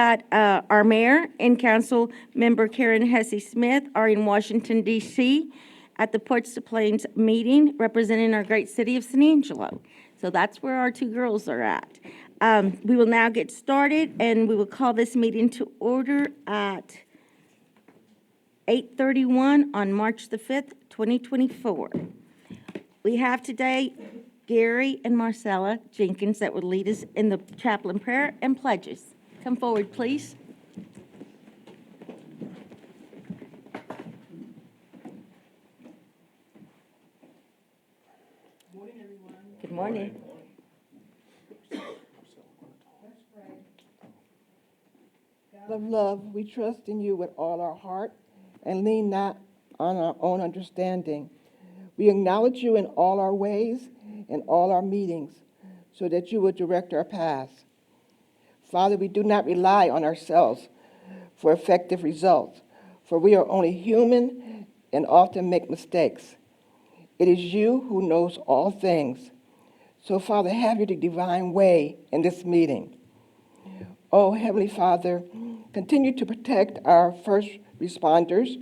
Our mayor and council member Karen Hesse Smith are in Washington, D.C. at the Ports to Plains meeting representing our great city of San Angelo. So that's where our two girls are at. We will now get started, and we will call this meeting to order at 8:31 on March the 5th, 2024. We have today Gary and Marcella Jenkins that will lead us in the chaplain prayer and pledges. Come forward, please. Good morning, everyone. Good morning. God of love, we trust in you with all our heart and lean not on our own understanding. We acknowledge you in all our ways and all our meetings so that you will direct our paths. Father, we do not rely on ourselves for effective results, for we are only human and often make mistakes. It is you who knows all things. So, Father, have your divine way in this meeting. Oh, Heavenly Father, continue to protect our first responders,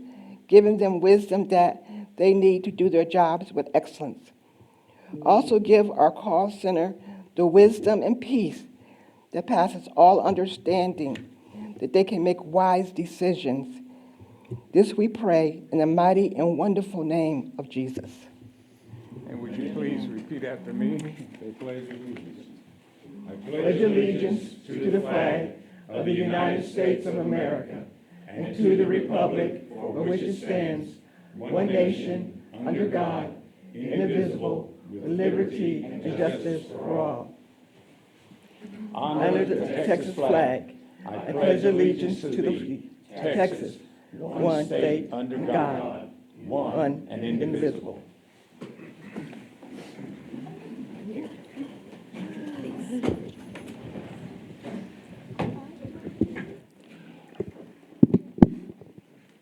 giving them wisdom that they need to do their jobs with excellence. Also give our call center the wisdom and peace that passes all understanding, that they can make wise decisions. This we pray in the mighty and wonderful name of Jesus. And would you please repeat after me? They pledge allegiance. I pledge allegiance to the flag of the United States of America and to the republic for which it stands, one nation, under God, indivisible, with liberty and justice for all. Under the Texas flag, I pledge allegiance to the Texas, one state under God, one and indivisible.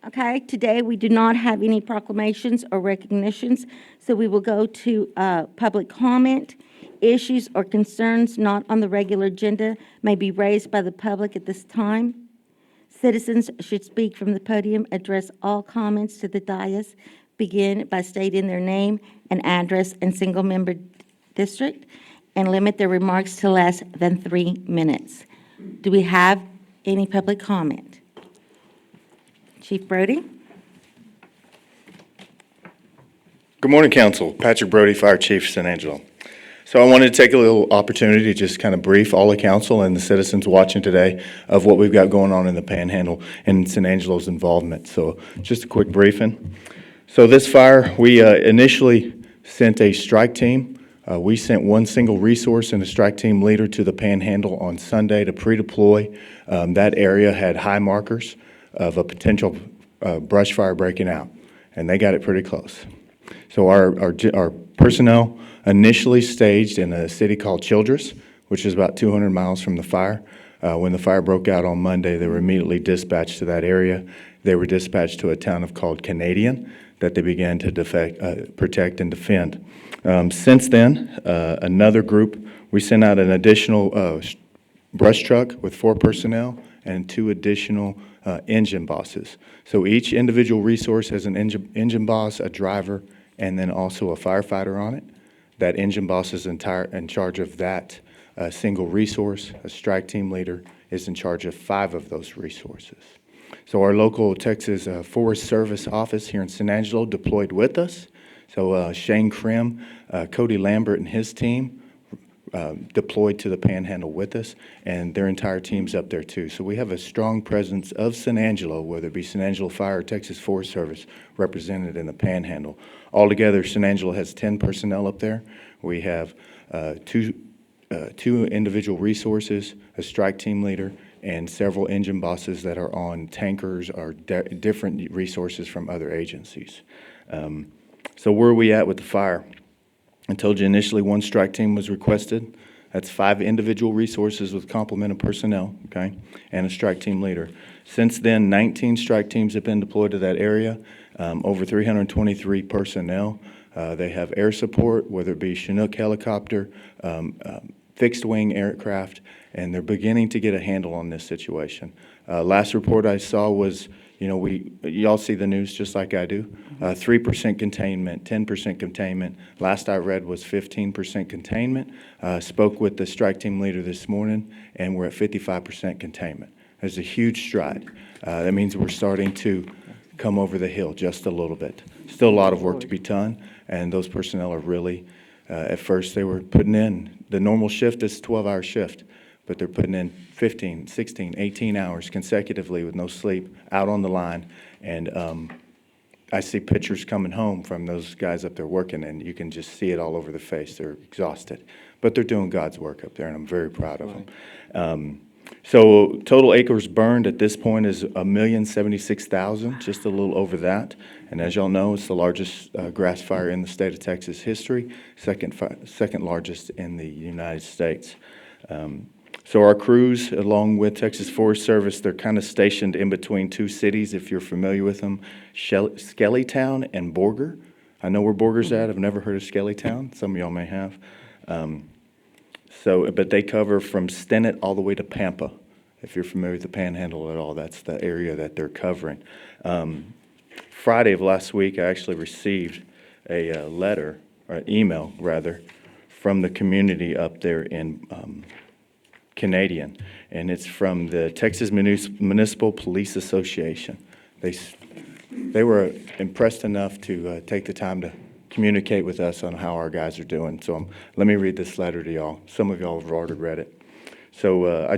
Okay, today we do not have any proclamations or recognitions, so we will go to public comment. Issues or concerns not on the regular agenda may be raised by the public at this time. Citizens should speak from the podium, address all comments to the dais, begin by stating their name and address and single-member district, and limit their remarks to less than 3 minutes. Do we have any public comment? Chief Brody? Good morning, Council. Patrick Brody, Fire Chief, San Angelo. So I wanted to take a little opportunity to just kind of brief all the council and the citizens watching today of what we've got going on in the Panhandle and San Angelo's involvement. So just a quick briefing. So this fire, we initially sent a strike team. We sent one single resource and a strike team leader to the Panhandle on Sunday to pre-deploy. That area had high markers of a potential brush fire breaking out, and they got it pretty close. So our personnel initially staged in a city called Childress, which is about 200 miles from the fire. When the fire broke out on Monday, they were immediately dispatched to that area. They were dispatched to a town called Canadian that they began to protect and defend. Since then, another group, we sent out an additional brush truck with 4 personnel and 2 additional engine bosses. So each individual resource has an engine boss, a driver, and then also a firefighter on it. That engine boss is in charge of that single resource. A strike team leader is in charge of 5 of those resources. So our local Texas Forest Service office here in San Angelo deployed with us. So Shane Krim, Cody Lambert and his team deployed to the Panhandle with us, and their entire team's up there too. So we have a strong presence of San Angelo, whether it be San Angelo Fire or Texas Forest Service, represented in the Panhandle. Altogether, San Angelo has 10 personnel up there. We have two individual resources, a strike team leader, and several engine bosses that are on tankers or different resources from other agencies. So where are we at with the fire? I told you initially 1 strike team was requested. That's 5 individual resources with complement of personnel, okay, and a strike team leader. Since then, 19 strike teams have been deployed to that area, over 323 personnel. They have air support, whether it be Chinook helicopter, fixed-wing aircraft, and they're beginning to get a handle on this situation. Last report I saw was, y'all see the news just like I do. 3% containment, 10% containment. Last I read was 15% containment. Spoke with the strike team leader this morning, and we're at 55% containment. There's a huge stride. That means we're starting to come over the hill just a little bit. Still a lot of work to be done, and those personnel are really, at first they were putting in, the normal shift is 12-hour shift, but they're putting in 15, 16, 18 hours consecutively with no sleep out on the line. And I see pictures coming home from those guys up there working, and you can just see it all over the face. They're exhausted, but they're doing God's work up there, and I'm very proud of them. So total acres burned at this point is 1,076,000, just a little over that. And as y'all know, it's the largest grass fire in the state of Texas history, second largest in the United States. So our crews, along with Texas Forest Service, they're kind of stationed in between two cities, if you're familiar with them, Skellytown and Borger. I know where Borger's at. I've never heard of Skellytown. Some of y'all may have. But they cover from Stinnett all the way to Pampa. If you're familiar with the Panhandle at all, that's the area that they're covering. Friday of last week, I actually received a letter, or an email rather, from the community up there in Canadian, and it's from the Texas Municipal Police Association. They were impressed enough to take the time to communicate with us on how our guys are doing. So let me read this letter to y'all. Some of y'all have already read it. So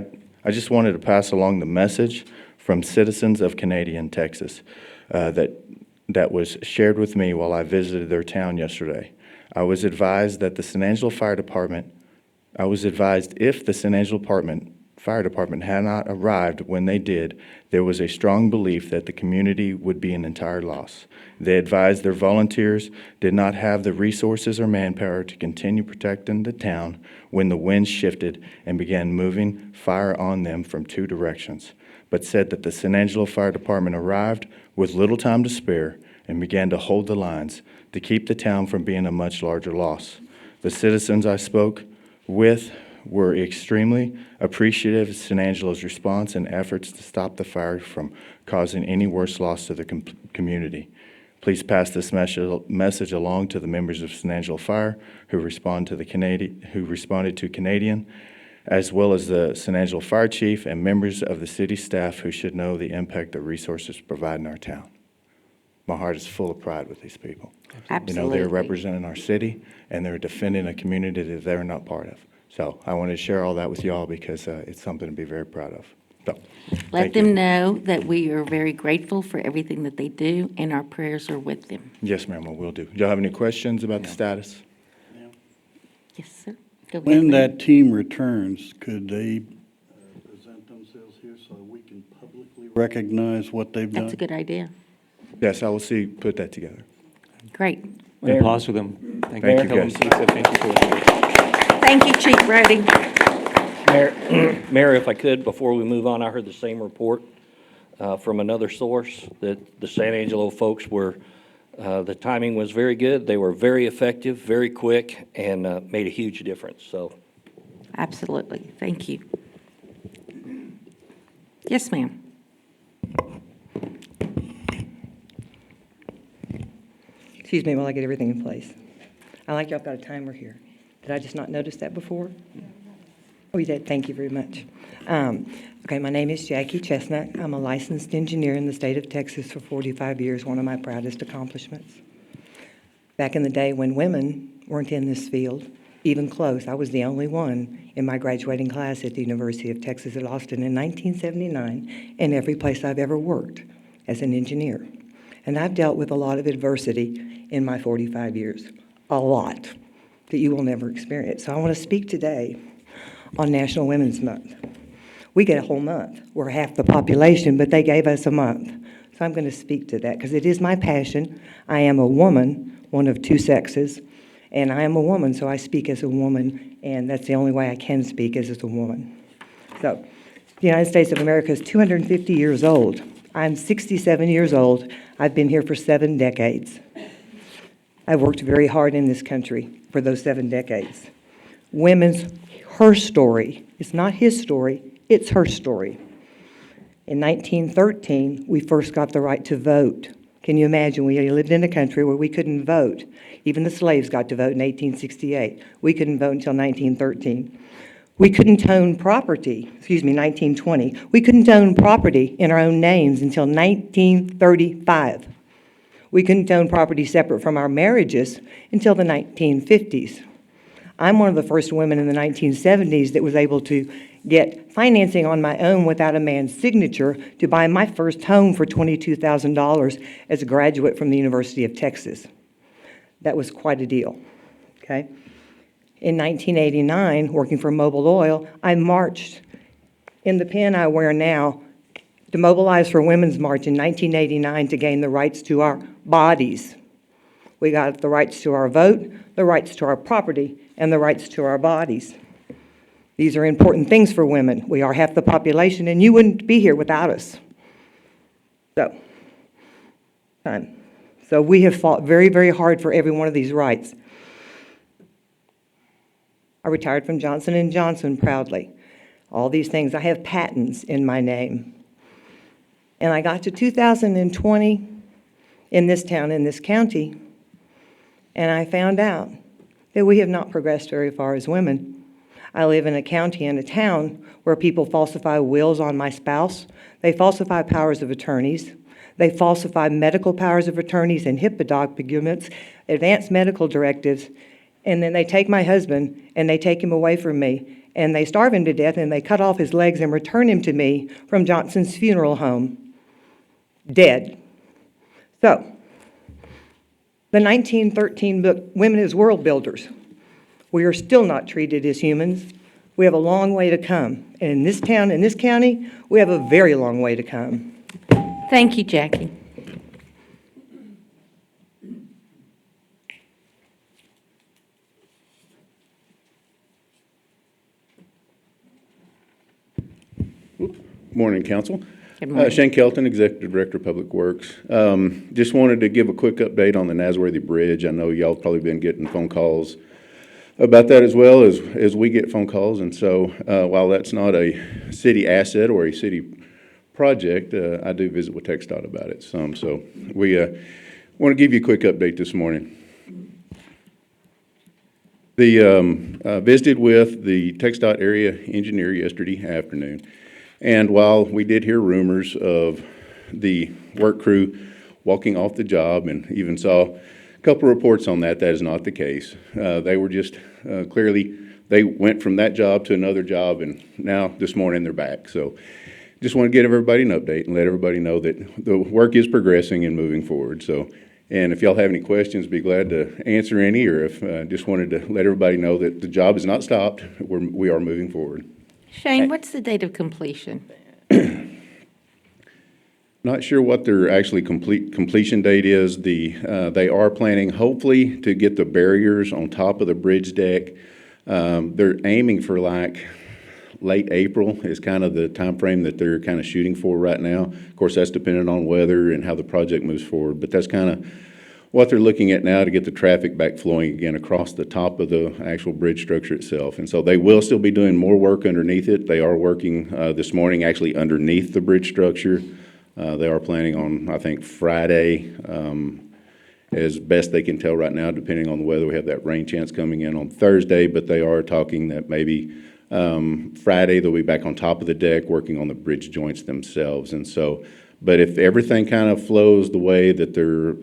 I just wanted to pass along the message from citizens of Canadian, Texas, that was shared with me while I visited their town yesterday. I was advised if the San Angelo Fire Department Fire Department had not arrived when they did, there was a strong belief that the community would be an entire loss. They advised their volunteers did not have the resources or manpower to continue protecting the town when the wind shifted and began moving fire on them from two directions, but said that the San Angelo Fire Department arrived with little time to spare and began to hold the lines to keep the town from being a much larger loss. The citizens I spoke with were extremely appreciative of San Angelo's response and efforts to stop the fire from causing any worse loss to the community. Please pass this message along to the members of San Angelo Fire who responded to Canadian, as well as the San Angelo Fire Chief and members of the city staff who should know the impact that resources provide in our town. My heart is full of pride with these people. Absolutely. They're representing our city, and they're defending a community that they're not part of. So I wanted to share all that with y'all because it's something to be very proud of. So, Let thank you. them know that we are very grateful for everything that they do, and our prayers are with them. Yes, ma'am, I will do. Do y'all have any questions about the status? Yes, sir. Go ahead, When ma'am. that team returns, could they present themselves here so we can publicly recognize what they've done? That's a good idea. Yes, I will put that together. Great. And pause with them. Thank you, guys. Thank you for it. Thank you, Chief Brody. Mayor, if I could, before we move on, I heard the same report from another source that the San Angelo folks were, the timing was very good. They were very effective, very quick, and made a huge difference. So, Absolutely. Thank you. Yes, ma'am. Excuse me while I get everything in place. I like y'all got a timer here. Did I just not notice that before? Oh, you did. Thank you very much. Okay, my name is Jackie Chestnut. I'm a licensed engineer in the state of Texas for 45 years, one of my proudest accomplishments. Back in the day when women weren't in this field, even close, I was the only one in my graduating class at the University of Texas at Austin in 1979 in every place I've ever worked as an engineer. And I've dealt with a lot of adversity in my 45 years, a lot that you will never experience. So I want to speak today on National Women's Month. We get a whole month. We're half the population, but they gave us a month. So I'm going to speak to that because it is my passion. I am a woman, one of two sexes, and I am a woman, so I speak as a woman, and that's the only way I can speak is as a woman. So the United States of America is 250 years old. I'm 67 years old. I've been here for 7 decades. I've worked very hard in this country for those 7 decades. Women's her story. It's not his story, it's her story. In 1913, we first got the right to vote. Can you imagine? We lived in a country where we couldn't vote. Even the slaves got to vote in 1868. We couldn't vote until 1913. We couldn't own property, 1920. We couldn't own property in our own names until 1935. We couldn't own property separate from our marriages until the 1950s. I'm one of the first women in the 1970s that was able to get financing on my own without a man's signature to buy my first home for $22,000 as a graduate from the University of Texas. That was quite a deal, okay? In 1989, working for Mobil Oil, I marched in the pin I wear now to mobilize for Women's March in 1989 to gain the rights to our bodies. We got the rights to our vote, the rights to our property, and the rights to our bodies. These are important things for women. We are half the population, and you wouldn't be here without us. So we have fought very, very hard for every one of these rights. I retired from Johnson & Johnson proudly. All these things, I have patents in my name. And I got to 2020 in this town, in this county, and I found out that we have not progressed very far as women. I live in a county and a town where people falsify wills on my spouse. They falsify powers of attorneys. They falsify medical powers of attorneys and HIPAA documents, advanced medical directives, and then they take my husband and they take him away from me, and they starve him to death, and they cut off his legs and return him to me from Johnson's funeral home, dead. So, the 1913 book, Women as World Builders. We are still not treated as humans. We have a long way to come. And in this town, in this county, we have a very long way to come. Thank you, Jackie. Morning, Council. Good morning. Shane Kelton, Executive Director of Public Works. Just wanted to give a quick update on the Nasworthy Bridge. I know y'all probably been getting phone calls about that as well as we get phone calls. And so while that's not a city asset or a city project, I do visit with TxDOT about it some. So we want to give you a quick update this morning. Visited with the TxDOT area engineer yesterday afternoon. And while we did hear rumors of the work crew walking off the job and even saw a couple reports on that, that is not the case. They were just clearly, they went from that job to another job, and now this morning they're back. So just want to give everybody an update and let everybody know that the work is progressing and moving forward. So, and if y'all have any questions, be glad to answer any, or if just wanted to let everybody know that the job is not stopped. We are moving forward. Shane, what's the date of completion? Not sure what their actually completion date is. They are planning hopefully to get the barriers on top of the bridge deck. They're aiming for like late April is kind of the time frame that they're kind of shooting for right now. Of course, that's dependent on weather and how the project moves forward, but that's kind of what they're looking at now to get the traffic back flowing again across the top of the actual bridge structure itself. And so they will still be doing more work underneath it. They are working this morning actually underneath the bridge structure. They are planning on, I think, Friday, as best they can tell right now, depending on the weather. We have that rain chance coming in on Thursday, but they are talking that maybe Friday they'll be back on top of the deck working on the bridge joints themselves. And so, but if everything kind of flows the way that they're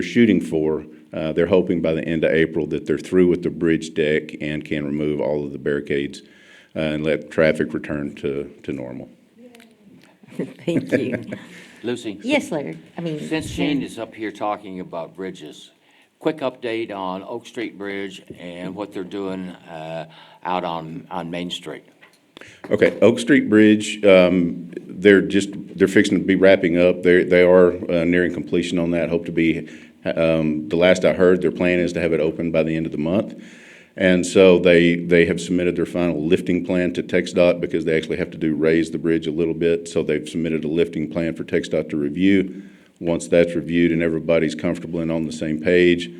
shooting for, they're hoping by the end of April that they're through with the bridge deck and can remove all of the barricades and let traffic return to normal. Thank you. Lucy? Yes, Larry. Since Shane is up here talking about bridges, quick update on Oak Street Bridge and what they're doing out on Main Street. Okay, Oak Street Bridge, they're fixing to be wrapping up. They are nearing completion on that. Hope to be, the last I heard, their plan is to have it open by the end of the month. And so they have submitted their final lifting plan to TxDOT because they actually have to raise the bridge a little bit. So they've submitted a lifting plan for TxDOT to review. Once that's reviewed and everybody's comfortable and on the same page,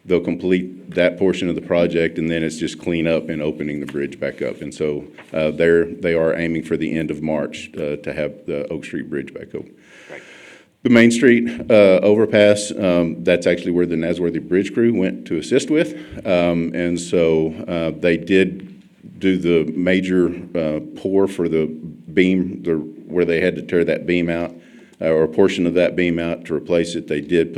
they'll complete that portion of the project, and then it's just clean up and opening the bridge back up. And so they are aiming for the end of March to have the Oak Street Bridge back open. The Main Street overpass, that's actually where the Nasworthy Bridge crew went to assist with. And so they did do the major pour for the beam, where they had to tear that beam out, or a portion of that beam out to replace it. They did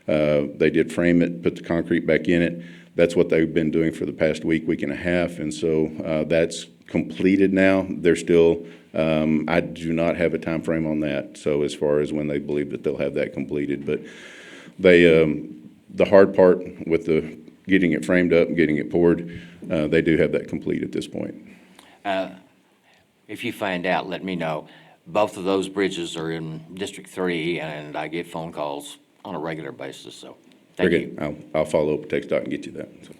they did frame it, put the concrete back in it. That's what they've been doing for the past week and a half. And so that's completed now. They're still, I do not have a time frame on that. So as far as when they believe that they'll have that completed, but they, the hard part with the getting it framed up and getting it poured, they do have that complete at this point. If you find out, let me know. Both of those bridges are in District 3, and I get phone calls on a regular basis, so thank Very you. good. I'll follow up with text dot and get you that. So.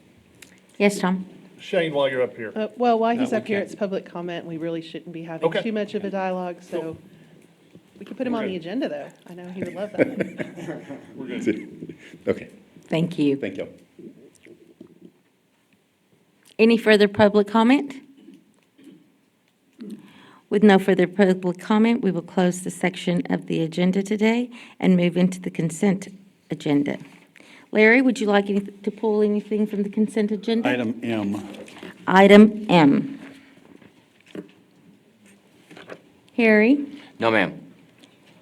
Yes, Tom? Shane, while you're up here. Well, while he's No, we up here, can't. it's public comment. We really shouldn't be having Okay. too much of a dialogue, so we could put him on the agenda, though. I know he would love that. Okay, Thank you. thank y'all. Any further public comment? With no further public comment, we will close the section of the agenda today and move into the consent agenda. Larry, would you like to pull anything from the consent agenda? Item M. Item M. Harry? No, ma'am.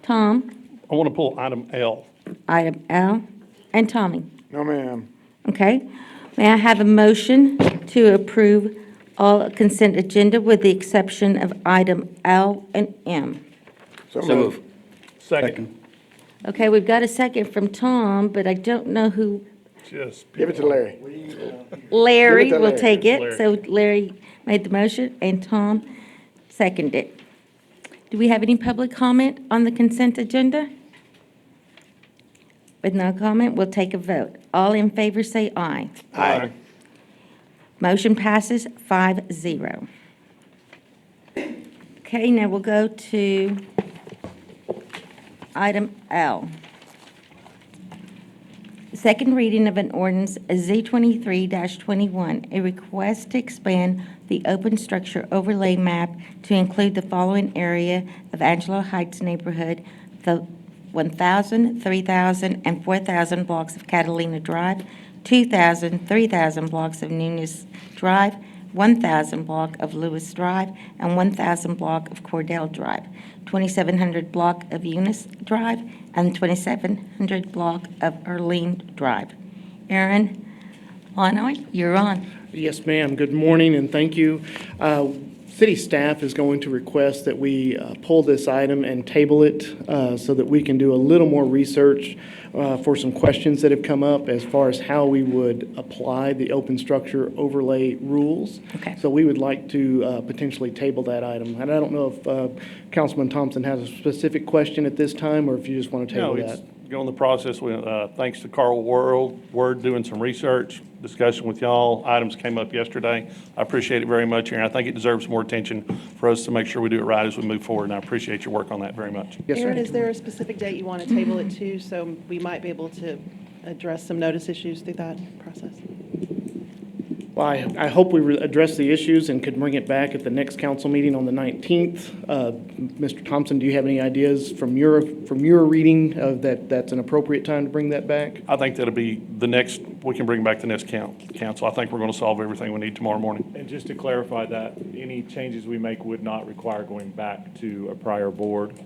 Tom? I want to pull item L. Item L. And Tommy? No, ma'am. Okay. May I have a motion to approve all consent agenda with the exception of item L and M? So So moved. move. Second. Okay, we've got a second from Tom, but I don't know who. Just. Give it to Larry. Larry Give it to will Larry. take it. Larry. So Larry made the motion and Tom seconded it. Do we have any public comment on the consent agenda? With no comment, we'll take a vote. All in favor say aye. Aye. Motion passes 5-0. Okay, now we'll go to item L. Second reading of an ordinance Z23-21, a request to expand the open structure overlay map to include the following area of Angelo Heights neighborhood, the 1,000, 3,000, and 4,000 blocks of Catalina Drive, 2,000, 3,000 blocks of Nunez Drive, 1,000 block of Lewis Drive, and 1,000 block of Cordell Drive, 2,700 block of Eunice Drive, and 2,700 block of Erlene Drive. Aaron Lanoy, you're on. Yes, ma'am. Good morning, and thank you. City staff is going to request that we pull this item and table it so that we can do a little more research for some questions that have come up as far as how we would apply the open structure overlay rules. Okay. So we would like to potentially table that item. And I don't know if Councilman Thompson has a specific question at this time, or if you just want to No, table it's that. going the process with, thanks to Carl Word doing some research, discussion with y'all. Items came up yesterday. I appreciate it very much, Aaron. I think it deserves more attention for us to make sure we do it right as we move forward, and I appreciate your work on that very much. Yes, sir. Aaron, is there a specific date you want to table it to, so we might be able to address some notice issues through that process? Well, I hope we address the issues and could bring it back at the next council meeting on the 19th. Mr. Thompson, do you have any ideas from your reading of that's an appropriate time to bring that back? I think that'll be the next, we can bring back the next council. I think we're going to solve everything we need tomorrow morning. And just to clarify that, any changes we make would not require going back to a prior board?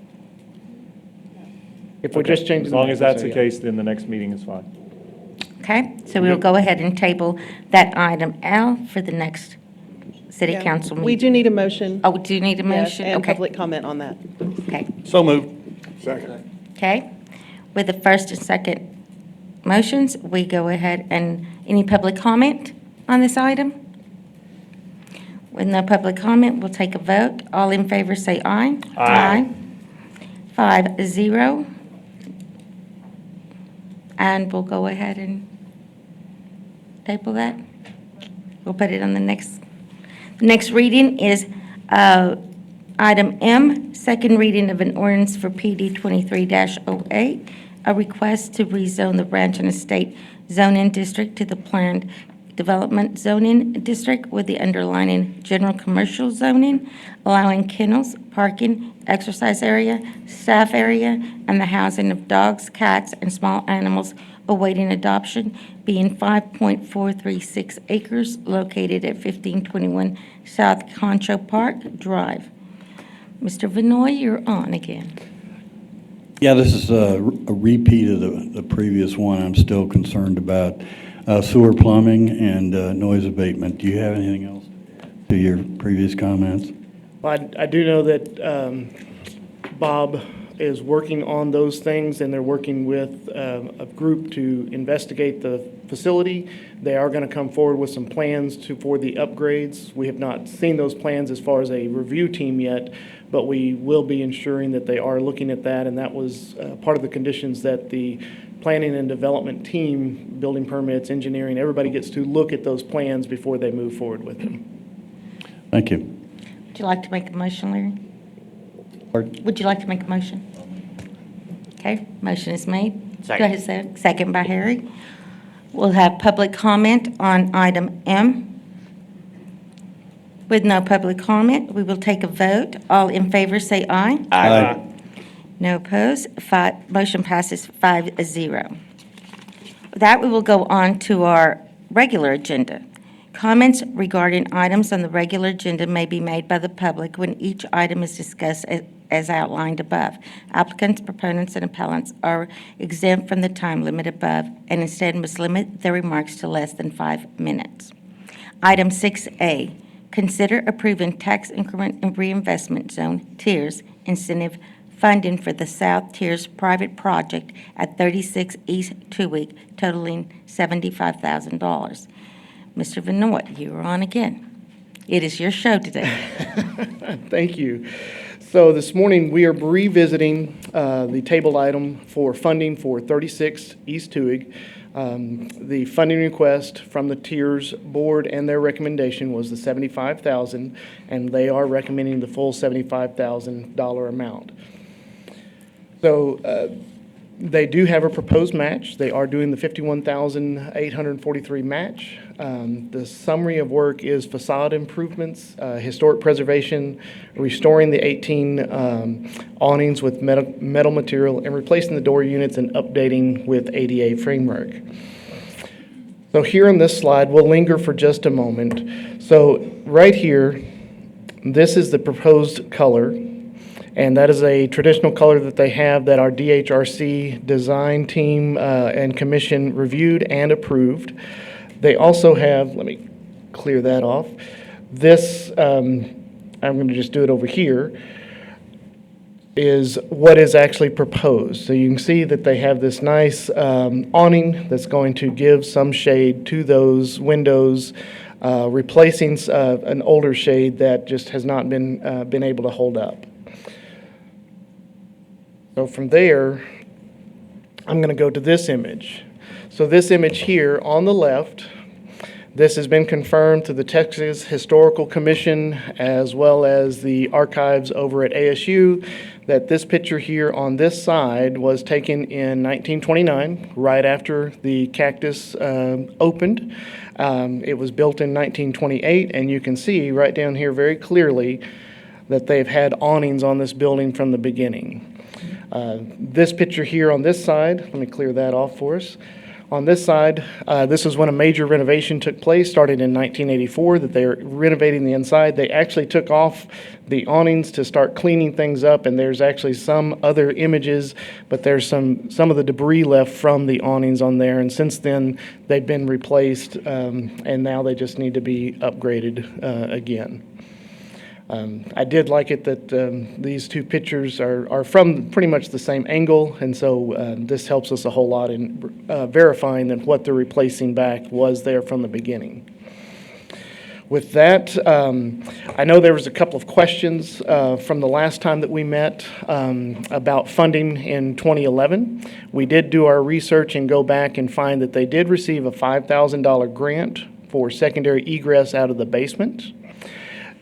If we're just changing. As long as the map, that's so the yeah. case, then the next meeting is fine. Okay, so we'll go ahead and table that item L for the next city Yeah. council meeting. We do need a motion. Oh, do you need a Yes, motion? and Okay. public comment on that. Okay, So moved. Second. okay. With the first and second motions, we go ahead and, any public comment on this item? With no public comment, we'll take a vote. All in favor say aye. Aye. 5-0. And we'll go ahead and table that. We'll put it on the next reading is item M, second reading of an ordinance for PD 23-08, a request to rezone the Branch and Estate zoning district to the planned development zoning district with the underlining general commercial zoning, allowing kennels, parking, exercise area, staff area, and the housing of dogs, cats, and small animals awaiting adoption, being 5.436 acres located at 1521 South Concho Park Drive. Mr. Vinoy, you're on again. Yeah, this is a repeat of the previous one. I'm still concerned about sewer plumbing and noise abatement. Do you have anything else to your previous comments? Well, I do know that Bob is working on those things, and they're working with a group to investigate the facility. They are going to come forward with some plans for the upgrades. We have not seen those plans as far as a review team yet, but we will be ensuring that they are looking at that, and that was part of the conditions that the planning and development team, building permits, engineering, everybody gets to look at those plans before they move forward with them. Thank you. Would you like to make a motion, Larry? Pardon? Would you like to make a motion? Okay, motion is made. Second. Go ahead, Sarah. Second by Harry. We'll have public comment on item M. With no public comment, we will take a vote. All in favor, say aye. Aye. No opposed. Motion passes 5-0. With that, we will go on to our regular agenda. Comments regarding items on the regular agenda may be made by the public when each item is discussed as outlined above. Applicants, proponents, and appellants are exempt from the time limit above and instead must limit their remarks to less than 5 minutes. Item 6A, consider approving tax increment and reinvestment zone, TIERS, incentive funding for the South Tiers private project at 36 East Two-Week, totaling $75,000. Mr. Vinoy, you are on again. It is your show today. Thank you. So this morning, we are revisiting the table item for funding for 36 East Tuig. The funding request from the Tiers Board and their recommendation was the $75,000, and they are recommending the full $75,000 amount. So they do have a proposed match. They are doing the $51,843 match. The summary of work is facade improvements, historic preservation, restoring the 18 awnings with metal material, and replacing the door units and updating with ADA framework. So here on this slide, we'll linger for just a moment. So right here, this is the proposed color. And that is a traditional color that they have that our DHRC design team and commission reviewed and approved. They also have, let me clear that off. This, I'm going to just do it over here, is what is actually proposed. So you can see that they have this nice awning that's going to give some shade to those windows, replacing an older shade that just has not been able to hold up. So from there, I'm going to go to this image. So this image here on the left, this has been confirmed to the Texas Historical Commission as well as the archives over at ASU that this picture here on this side was taken in 1929, right after the cactus opened. It was built in 1928, and you can see right down here very clearly that they've had awnings on this building from the beginning. This picture here on this side, let me clear that off for us. On this side, this is when a major renovation took place, started in 1984, that they're renovating the inside. They actually took off the awnings to start cleaning things up, and there's actually some other images, but there's some of the debris left from the awnings on there, and since then, they've been replaced, and now they just need to be upgraded again. I did like it that these two pictures are from pretty much the same angle, and so this helps us a whole lot in verifying that what they're replacing back was there from the beginning. With that, I know there was a couple of questions from the last time that we met about funding in 2011. We did do our research and go back and find that they did receive a $5,000 grant for secondary egress out of the basement.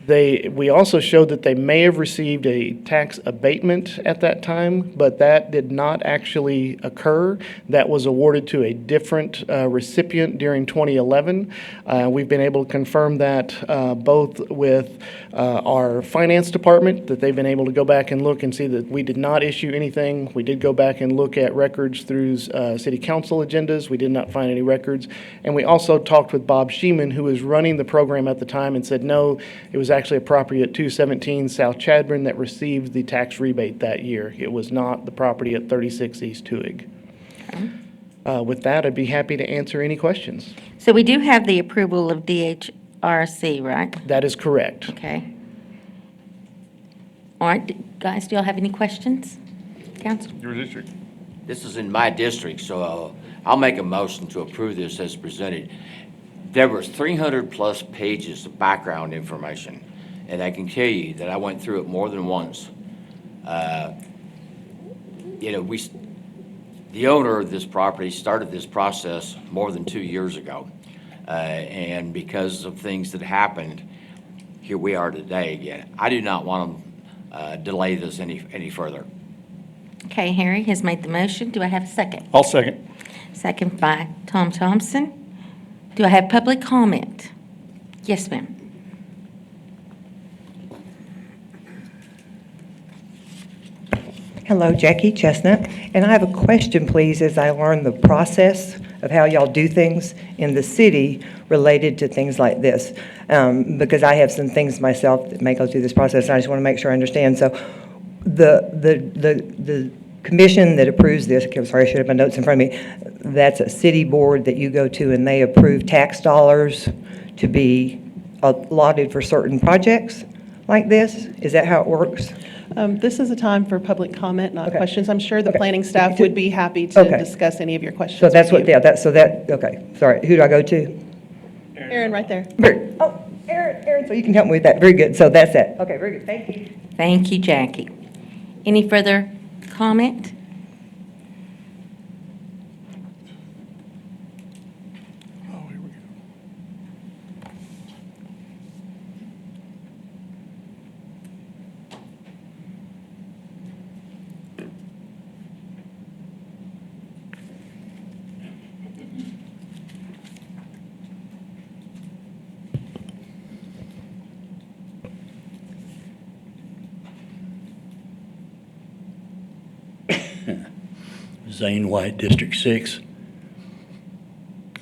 We also showed that they may have received a tax abatement at that time, but that did not actually occur. That was awarded to a different recipient during 2011. We've been able to confirm that both with our finance department, that they've been able to go back and look and see that we did not issue anything. We did go back and look at records through city council agendas. We did not find any records. And we also talked with Bob Sheeman, who was running the program at the time, and said, no, it was actually a property at 217 South Chadburn that received the tax rebate that year. It was not the property at 36 East Tuig. With that, I'd be happy to answer any questions. So we do have the approval of DHRC, right? That is correct. Okay. All right, guys, do y'all have any questions? Council? Your district. This is in my district, so I'll make a motion to approve this as presented. There was 300-plus pages of background information, and I can tell you that I went through it more than once. The owner of this property started this process more than 2 years ago, and because of things that happened, here we are today again. I do not want to delay this any further. Okay, Harry has made the motion. Do I have a second? I'll second. Second by Tom Thompson. Do I have public comment? Yes, ma'am. Hello, Jackie Chestnut, and I have a question, please, as I learn the process of how y'all do things in the city related to things like this, because I have some things myself that may go through this process, and I just want to make sure I understand. So the commission that approves this, okay, I'm sorry, I should have my notes in front of me, that's a city board that you go to, and they approve tax dollars to be allotted for certain projects like this? Is that how it works? This is a time for public comment, not Okay. questions. I'm sure the Okay. planning staff would be happy to Okay. discuss any of your questions. So that's with what, you. yeah, okay, sorry, who do I go to? Aaron, right there. Aaron, so you can help me with that, very good, so that's it. Okay, very good, thank you. Thank you, Jackie. Any further comment? Zane White, District 6.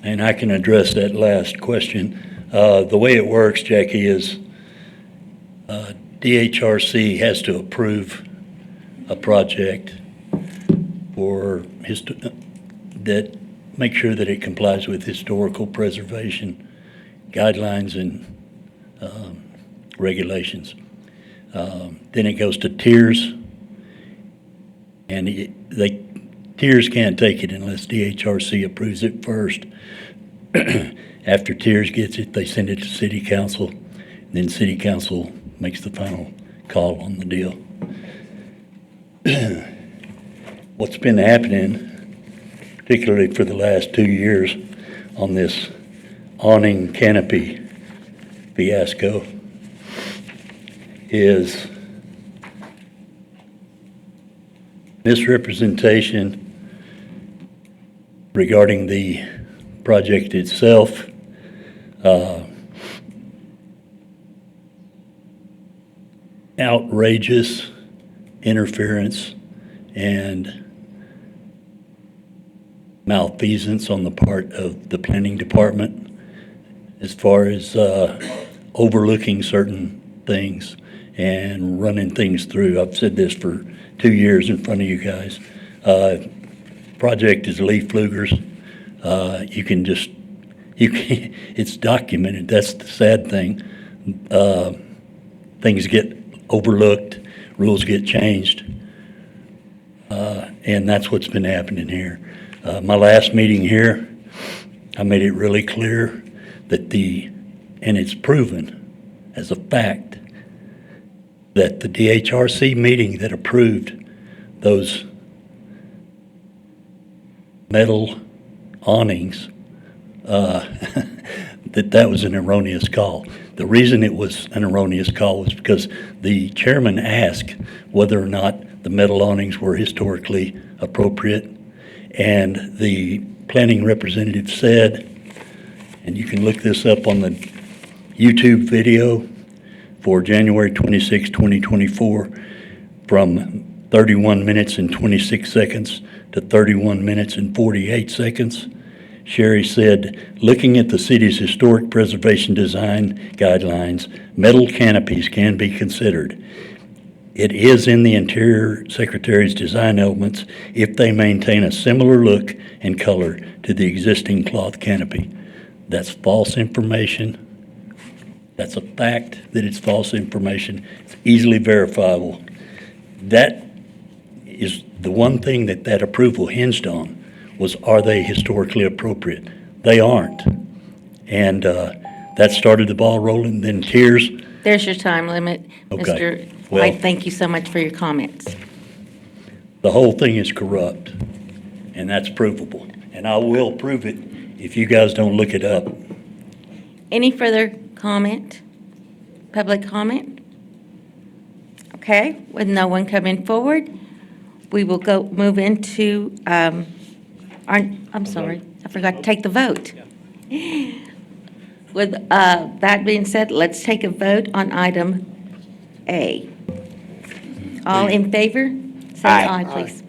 And I can address that last question. The way it works, Jackie, is DHRC has to approve a project for that make sure that it complies with historical preservation guidelines and regulations. Then it goes to tiers, and tiers can't take it unless DHRC approves it first. After tiers gets it, they send it to city council, then city council makes the final call on the deal. What's been happening, particularly for the last 2 years on this awning canopy fiasco, is misrepresentation regarding the project itself, outrageous interference and malfeasance on the part of the planning department as far as overlooking certain things and running things through. I've said this for 2 years in front of you guys. Project is Lee Pfluger's. It's documented. That's the sad thing. Things get overlooked, rules get changed, and that's what's been happening here. My last meeting here, I made it really clear that and it's proven as a fact, that the DHRC meeting that approved those metal awnings, that was an erroneous call. The reason it was an erroneous call was because the chairman asked whether or not the metal awnings were historically appropriate, and the planning representative said, and you can look this up on the YouTube video for January 26, 2024, from 31 minutes and 26 seconds to 31 minutes and 48 seconds. Sherry said, looking at the city's historic preservation design guidelines, metal canopies can be considered. It is in the Interior Secretary's design elements if they maintain a similar look and color to the existing cloth canopy. That's false information. That's a fact that it's false information. It's easily verifiable. That is the one thing that approval hinged on, was, are they historically appropriate? They aren't. And that started the ball rolling. Then tears. There's your time limit. Okay. Mr. Well- White, thank you so much for your comments. The whole thing is corrupt, and that's provable. And I will prove it if you guys don't look it up. Any further comment? Public comment? Okay, with no one coming forward, we will move into, I'm sorry, I forgot to take the vote. With that being said, let's take a vote on item A. All in favor? Say Aye. aye, please.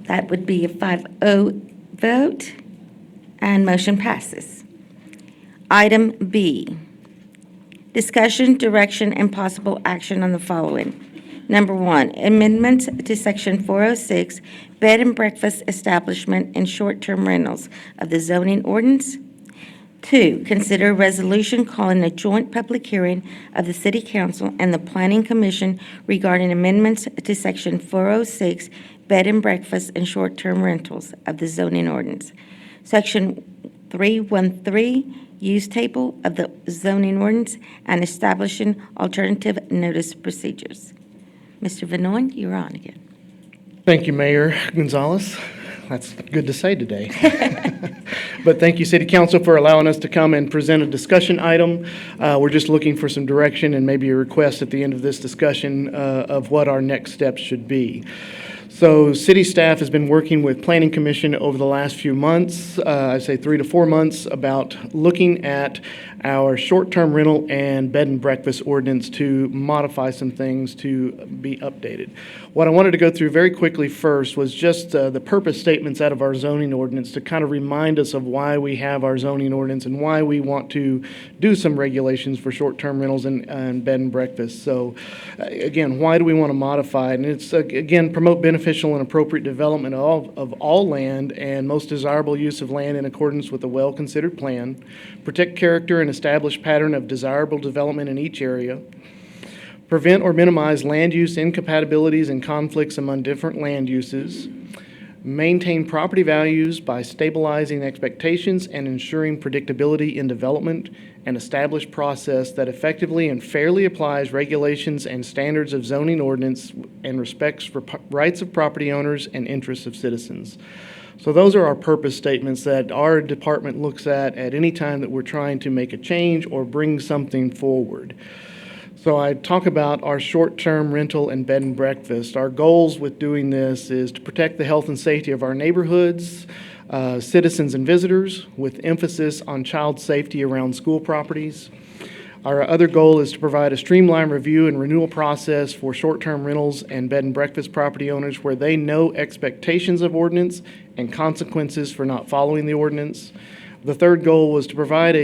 That would be a 5-0 vote, and motion passes. Item B, discussion, direction, and possible action on the following. Number 1, amendments to Section 406, bed and breakfast establishment and short-term rentals of the zoning ordinance. 2, consider a resolution calling a joint public hearing of the City Council and the Planning Commission regarding amendments to Section 406, bed and breakfast and short-term rentals of the zoning ordinance. Section 313, use table of the zoning ordinance, and establishing alternative notice procedures. Mr. Vanoy, you're on again. Thank you, Mayor Gonzalez. That's good to say today. But thank you, City Council, for allowing us to come and present a discussion item. We're just looking for some direction and maybe a request at the end of this discussion of what our next steps should be. So city staff has been working with Planning Commission over the last few months, I'd say 3 to 4 months, about looking at our short-term rental and bed and breakfast ordinance to modify some things to be updated. What I wanted to go through very quickly first was just the purpose statements out of our zoning ordinance to kind of remind us of why we have our zoning ordinance and why we want to do some regulations for short-term rentals and bed and breakfast. So again, why do we want to modify it? And it's, again, promote beneficial and appropriate development of all land and most desirable use of land in accordance with a well-considered plan, protect character and establish pattern of desirable development in each area, prevent or minimize land use incompatibilities and conflicts among different land uses, maintain property values by stabilizing expectations and ensuring predictability in development, and establish process that effectively and fairly applies regulations and standards of zoning ordinance and respects for rights of property owners and interests of citizens. So those are our purpose statements that our department looks at any time that we're trying to make a change or bring something forward. So I talk about our short-term rental and bed and breakfast. Our goals with doing this is to protect the health and safety of our neighborhoods, citizens and visitors, with emphasis on child safety around school properties. Our other goal is to provide a streamlined review and renewal process for short-term rentals and bed and breakfast property owners where they know expectations of ordinance and consequences for not following the ordinance. The third goal was to provide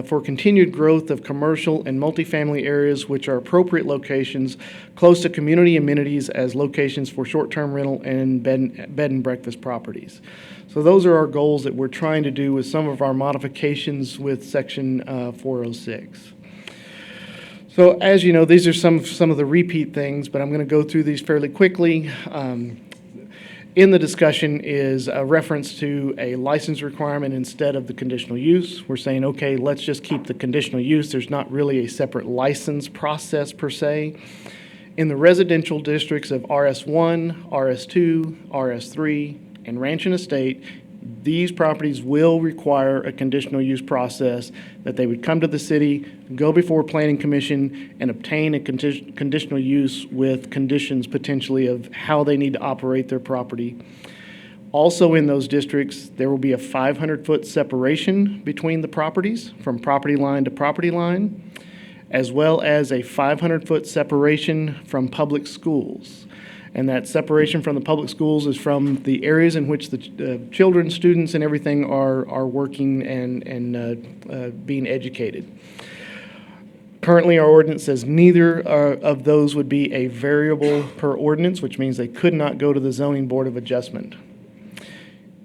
for continued growth of commercial and multifamily areas which are appropriate locations close to community amenities as locations for short-term rental and bed and breakfast properties. So those are our goals that we're trying to do with some of our modifications with Section 406. So as you know, these are some of the repeat things, but I'm going to go through these fairly quickly. In the discussion is a reference to a license requirement instead of the conditional use. We're saying, okay, let's just keep the conditional use. There's not really a separate license process per se. In the residential districts of RS1, RS2, RS3, and Ranch and Estate, these properties will require a conditional use process, that they would come to the city, go before Planning Commission, and obtain a conditional use with conditions potentially of how they need to operate their property. Also in those districts, there will be a 500-foot separation between the properties from property line to property line, as well as a 500-foot separation from public schools. And that separation from the public schools is from the areas in which the children, students, and everything are working and being educated. Currently, our ordinance says neither of those would be a variable per ordinance, which means they could not go to the Zoning Board of Adjustment.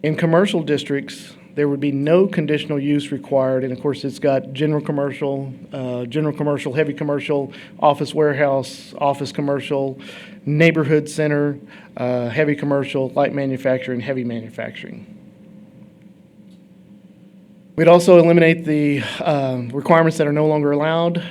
In commercial districts, there would be no conditional use required, and of course, it's got general commercial, heavy commercial, office warehouse, office commercial, neighborhood center, heavy commercial, light manufacturing, heavy manufacturing. We'd also eliminate the requirements that are no longer allowed,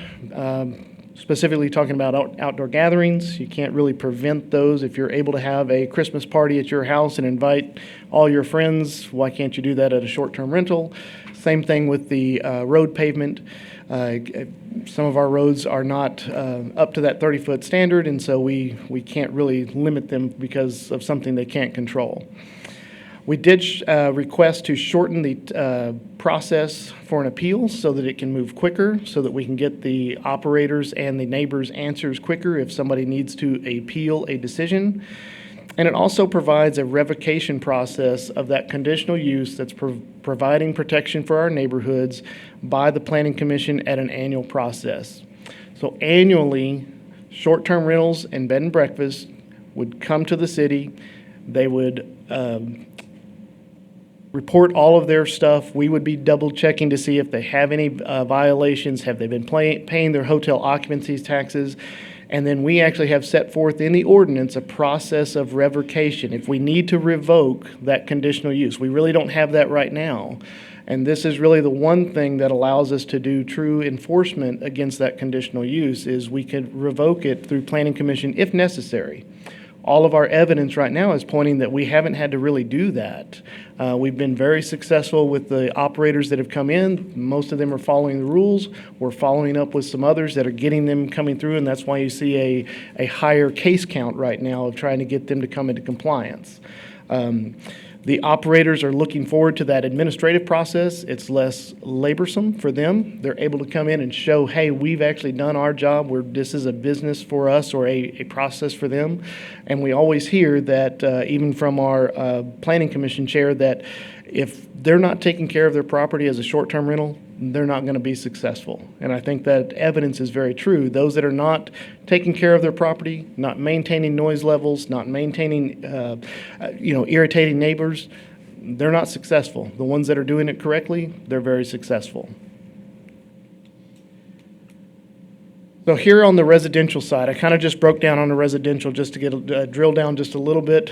specifically talking about outdoor gatherings. You can't really prevent those. If you're able to have a Christmas party at your house and invite all your friends, why can't you do that at a short-term rental? Same thing with the road pavement. Some of our roads are not up to that 30-foot standard, and so we can't really limit them because of something they can't control. We did request to shorten the process for an appeal so that it can move quicker, so that we can get the operators and the neighbors' answers quicker if somebody needs to appeal a decision. And it also provides a revocation process of that conditional use that's providing protection for our neighborhoods by the Planning Commission at an annual process. So annually, short-term rentals and bed and breakfast would come to the city. They would report all of their stuff. We would be double checking to see if they have any violations. Have they been paying their hotel occupancy taxes? And then we actually have set forth in the ordinance a process of revocation if we need to revoke that conditional use. We really don't have that right now. And this is really the one thing that allows us to do true enforcement against that conditional use, is we could revoke it through Planning Commission if necessary. All of our evidence right now is pointing that we haven't had to really do that. We've been very successful with the operators that have come in. Most of them are following the rules. We're following up with some others that are getting them coming through, and that's why you see a higher case count right now of trying to get them to come into compliance. The operators are looking forward to that administrative process. It's less laborsome for them. They're able to come in and show, hey, we've actually done our job, this is a business for us or a process for them. And we always hear that, even from our Planning Commission chair, that if they're not taking care of their property as a short-term rental, they're not going to be successful. And I think that evidence is very true. Those that are not taking care of their property, not maintaining noise levels, not maintaining, irritating neighbors, they're not successful. The ones that are doing it correctly, they're very successful. So here on the residential side, I kind of just broke down on the residential just to get drill down just a little bit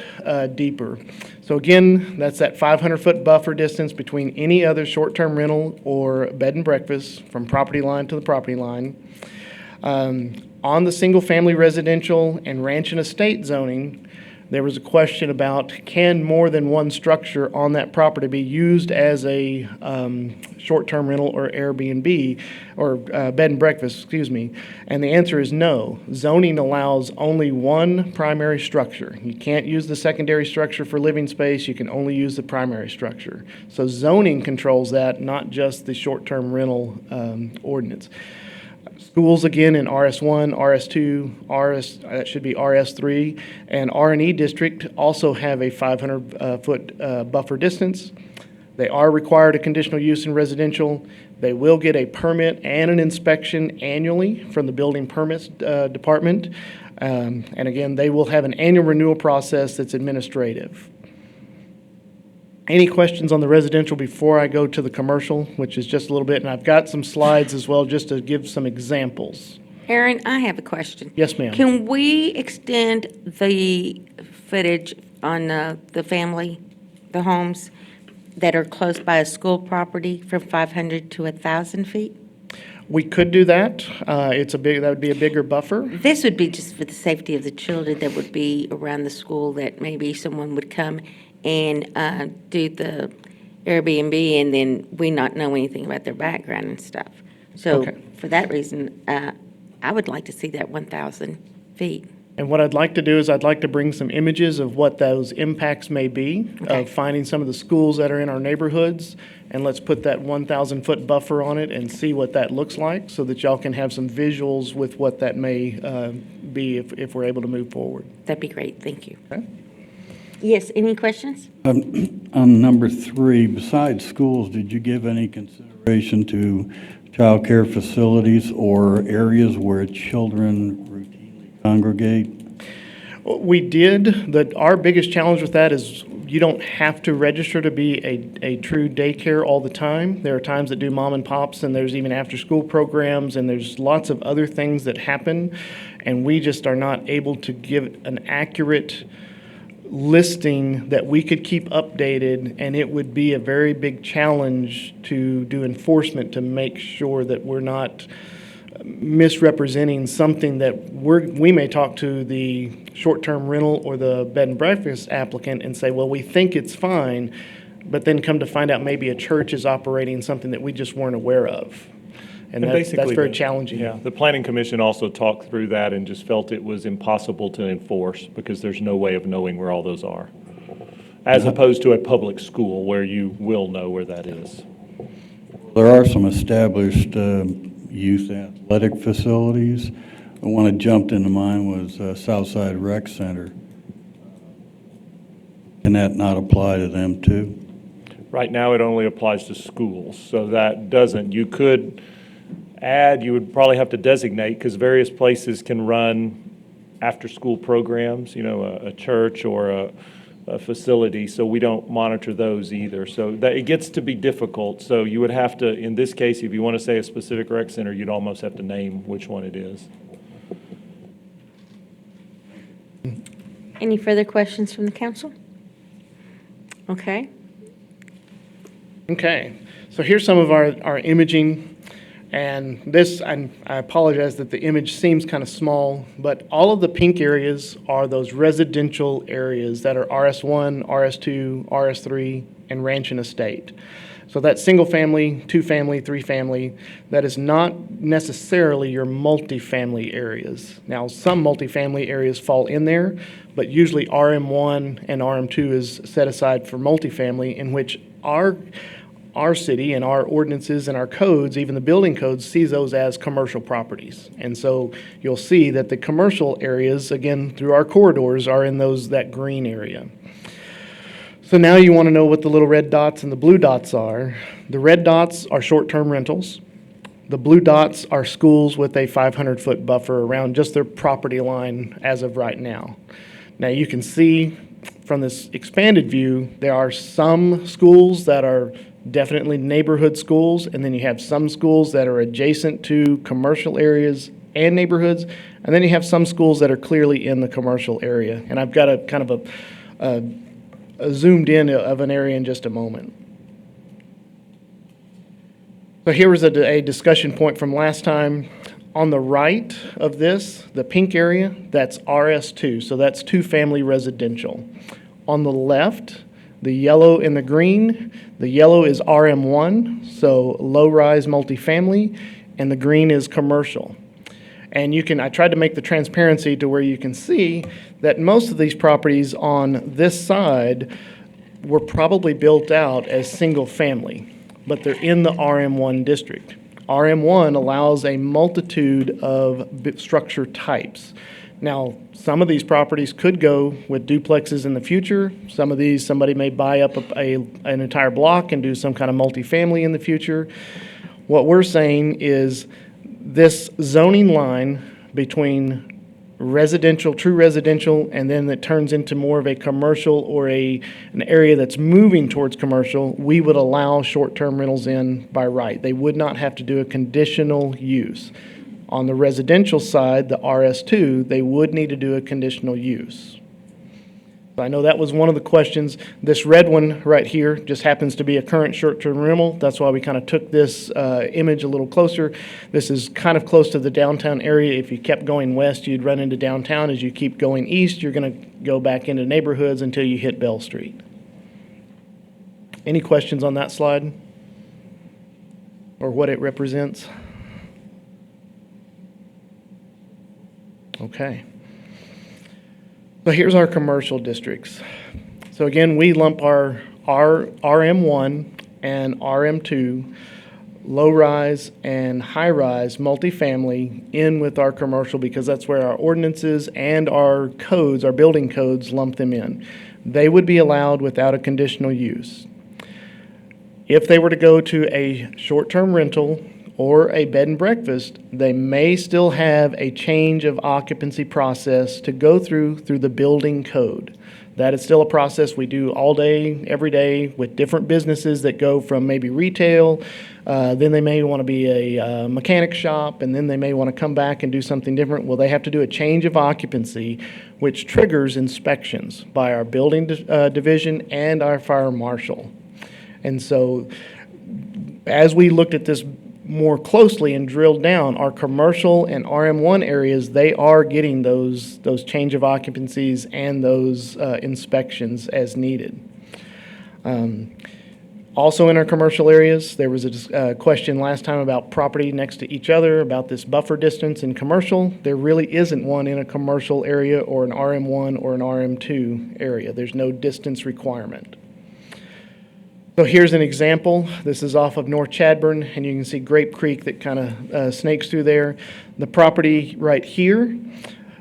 deeper. So again, that's that 500-foot buffer distance between any other short-term rental or bed and breakfast from property line to the property line. On the single-family residential and ranch and estate zoning, there was a question about, can more than one structure on that property be used as a short-term rental or Airbnb or bed and breakfast, excuse me? And the answer is no. Zoning allows only one primary structure. You can't use the secondary structure for living space. You can only use the primary structure. So zoning controls that, not just the short-term rental ordinance. Schools, again, in RS1, RS2, that should be RS3, and R&E district also have a 500-foot buffer distance. They are required a conditional use in residential. They will get a permit and an inspection annually from the building permits department. And again, they will have an annual renewal process that's administrative. Any questions on the residential before I go to the commercial, which is just a little bit, and I've got some slides as well just to give some examples. Aaron, I have a question. Yes, ma'am. Can we extend the footage on the homes that are close by a school property from 500 to 1,000 feet? We could do that. That would be a bigger buffer. This would be just for the safety of the children that would be around the school, that maybe someone would come and do the Airbnb, and then we not know anything about their background and stuff. So Okay. for that reason, I would like to see that 1,000 feet. And what I'd like to do is I'd like to bring some images of what those impacts may be, Okay. of finding some of the schools that are in our neighborhoods, and let's put that 1,000-foot buffer on it and see what that looks like, so that y'all can have some visuals with what that may be if we're able to move forward. That'd be great, thank you. Okay. Yes, any questions? On number 3, besides schools, did you give any consideration to childcare facilities or areas where children routinely congregate? We did. Our biggest challenge with that is you don't have to register to be a true daycare all the time. There are times that do mom and pops, and there's even after-school programs, and there's lots of other things that happen, and we just are not able to give an accurate listing that we could keep updated, and it would be a very big challenge to do enforcement to make sure that we're not misrepresenting something that we may talk to the short-term rental or the bed and breakfast applicant and say, well, we think it's fine, but then come to find out maybe a church is operating something that we just weren't aware of. And that's basically very the- challenging. Yeah, the planning commission also talked through that and just felt it was impossible to enforce because there's no way of knowing where all those are. As opposed to a public school where you will know where that is. There are some established youth athletic facilities. The one that jumped into mind was Southside Rec Center. Can that not apply to them too? Right now, it only applies to schools, so that doesn't. You could add, you would probably have to designate, because various places can run after-school programs, a church or a facility, so we don't monitor those either. So that, it gets to be difficult, so you would have to, in this case, if you want to say a specific rec center, you'd almost have to name which one it is. Any further questions from the council? Okay. Okay, so here's some of our imaging, and this, I apologize that the image seems kind of small, but all of the pink areas are those residential areas that are RS1, RS2, RS3, and ranch and estate. So that's single family, 2-family, 3-family, that is not necessarily your multifamily areas. Now, some multifamily areas fall in there, but usually RM1 and RM2 is set aside for multifamily, in which our city and our ordinances and our codes, even the building codes, sees those as commercial properties. And so you'll see that the commercial areas, again, through our corridors, are in that green area. So now you want to know what the little red dots and the blue dots are. The red dots are short-term rentals. The blue dots are schools with a 500-foot buffer around just their property line as of right now. Now you can see from this expanded view, there are some schools that are definitely neighborhood schools, and then you have some schools that are adjacent to commercial areas and neighborhoods, and then you have some schools that are clearly in the commercial area. And I've got a kind of a zoomed in of an area in just a moment. So here was a discussion point from last time. On the right of this, the pink area, that's RS2, so that's 2-family residential. On the left, the yellow and the green, the yellow is RM1, so low-rise multifamily, and the green is commercial. And I tried to make the transparency to where you can see that most of these properties on this side were probably built out as single-family, but they're in the RM1 district. RM1 allows a multitude of structure types. Now, some of these properties could go with duplexes in the future. Some of these, somebody may buy up an entire block and do some kind of multifamily in the future. What we're saying is this zoning line between residential, true residential, and then that turns into more of a commercial or an area that's moving towards commercial, we would allow short-term rentals in by right. They would not have to do a conditional use. On the residential side, the RS2, they would need to do a conditional use. I know that was one of the questions. This red one right here just happens to be a current short-term rental. That's why we kind of took this image a little closer. This is kind of close to the downtown area. If you kept going west, you'd run into downtown. As you keep going east, you're going to go back into neighborhoods until you hit Bell Street. Any questions on that slide? Or what it represents? Okay. So here's our commercial districts. So again, we lump our RM1 and RM2, low-rise and high-rise multifamily in with our commercial because that's where our ordinances and our codes, our building codes, lump them in. They would be allowed without a conditional use. If they were to go to a short-term rental or a bed and breakfast, they may still have a change of occupancy process to go through the building code. That is still a process we do all day, every day with different businesses that go from maybe retail, then they may want to be a mechanic shop, and then they may want to come back and do something different. Well, they have to do a change of occupancy, which triggers inspections by our building division and our fire marshal. And so as we looked at this more closely and drilled down, our commercial and RM1 areas, they are getting those change of occupancies and those inspections as needed. Also in our commercial areas, there was a question last time about property next to each other, about this buffer distance in commercial. There really isn't one in a commercial area or an RM1 or an RM2 area. There's no distance requirement. So here's an example. This is off of North Chadbourn, and you can see Grape Creek that kind of snakes through there. The property right here,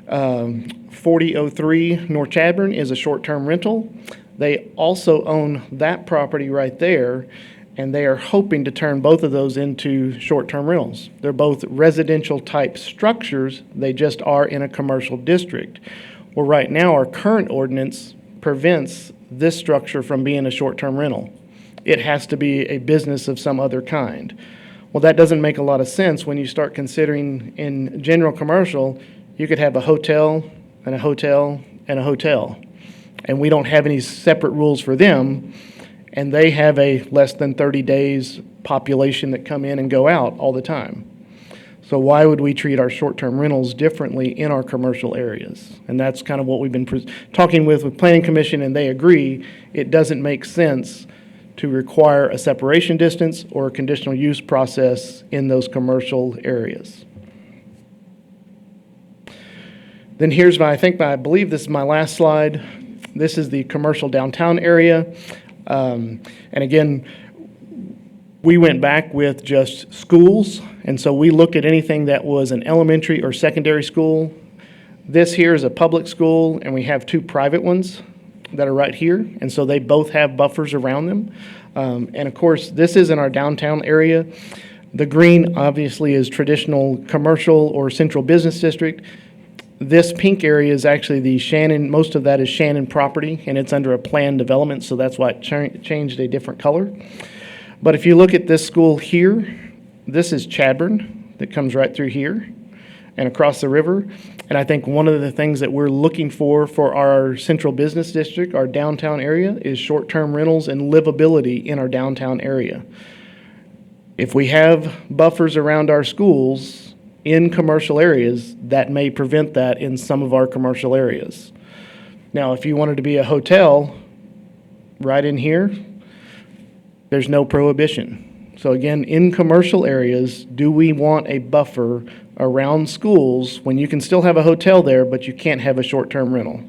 4003 North Chadbourn, is a short-term rental. They also own that property right there, and they are hoping to turn both of those into short-term rentals. They're both residential-type structures. They just are in a commercial district. Well, right now, our current ordinance prevents this structure from being a short-term rental. It has to be a business of some other kind. Well, that doesn't make a lot of sense when you start considering in general commercial, you could have a hotel and a hotel and a hotel. And we don't have any separate rules for them, and they have a less than 30 days population that come in and go out all the time. So why would we treat our short-term rentals differently in our commercial areas? And that's kind of what we've been talking with Planning Commission, and they agree it doesn't make sense to require a separation distance or a conditional use process in those commercial areas. Then here's I believe this is my last slide. This is the commercial downtown area. And again, we went back with just schools, and so we looked at anything that was an elementary or secondary school. This here is a public school, and we have two private ones that are right here, and so they both have buffers around them. And of course, this is in our downtown area. The green obviously is traditional commercial or central business district. This pink area is actually the Shannon, most of that is Shannon property, and it's under a planned development, so that's why it changed a different color. But if you look at this school here, this is Chadbourn that comes right through here and across the river. And I think one of the things that we're looking for our central business district, our downtown area, is short-term rentals and livability in our downtown area. If we have buffers around our schools in commercial areas, that may prevent that in some of our commercial areas. Now, if you wanted to be a hotel right in here, there's no prohibition. So again, in commercial areas, do we want a buffer around schools when you can still have a hotel there, but you can't have a short-term rental?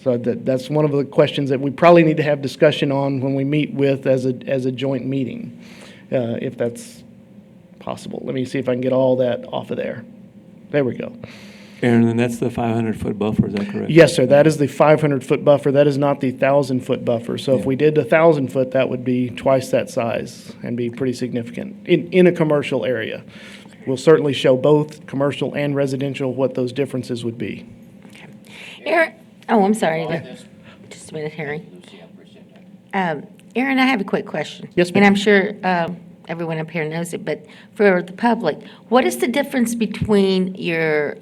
So that's one of the questions that we probably need to have discussion on when we meet with as a joint meeting, if that's possible. Let me see if I can get all that off of there. There we go. Aaron, and that's the 500-foot buffer, is that correct? Yes, sir. That is the 500-foot buffer. That is not the 1,000-foot buffer. So if we did the 1,000-foot, that would be twice that size and be pretty significant in a commercial area. We'll certainly show both commercial and residential what those differences would be. Aaron, oh, I'm sorry. Just a minute, Harry. Aaron, I have a quick question. Yes, ma'am. And I'm sure everyone up here knows it, but for the public, what is the difference between your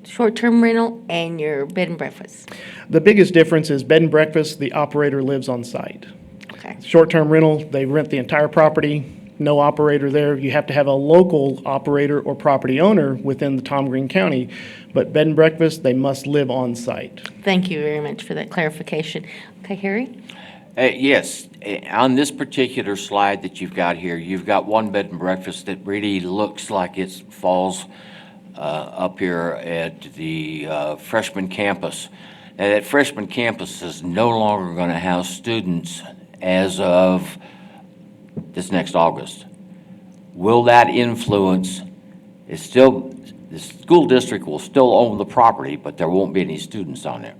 short-term rental and your bed and breakfast? The biggest difference is bed and breakfast, the operator lives on site. Okay. Short-term rental, they rent the entire property, no operator there. You have to have a local operator or property owner within the Tom Green County. But bed and breakfast, they must live on site. Thank you very much for that clarification. Okay, Harry? Yes, on this particular slide that you've got here, you've got one bed and breakfast that really looks like it falls up here at the freshman campus. Now, that freshman campus is no longer going to house students as of this next August. Will that influence, the school district will still own the property, but there won't be any students on there?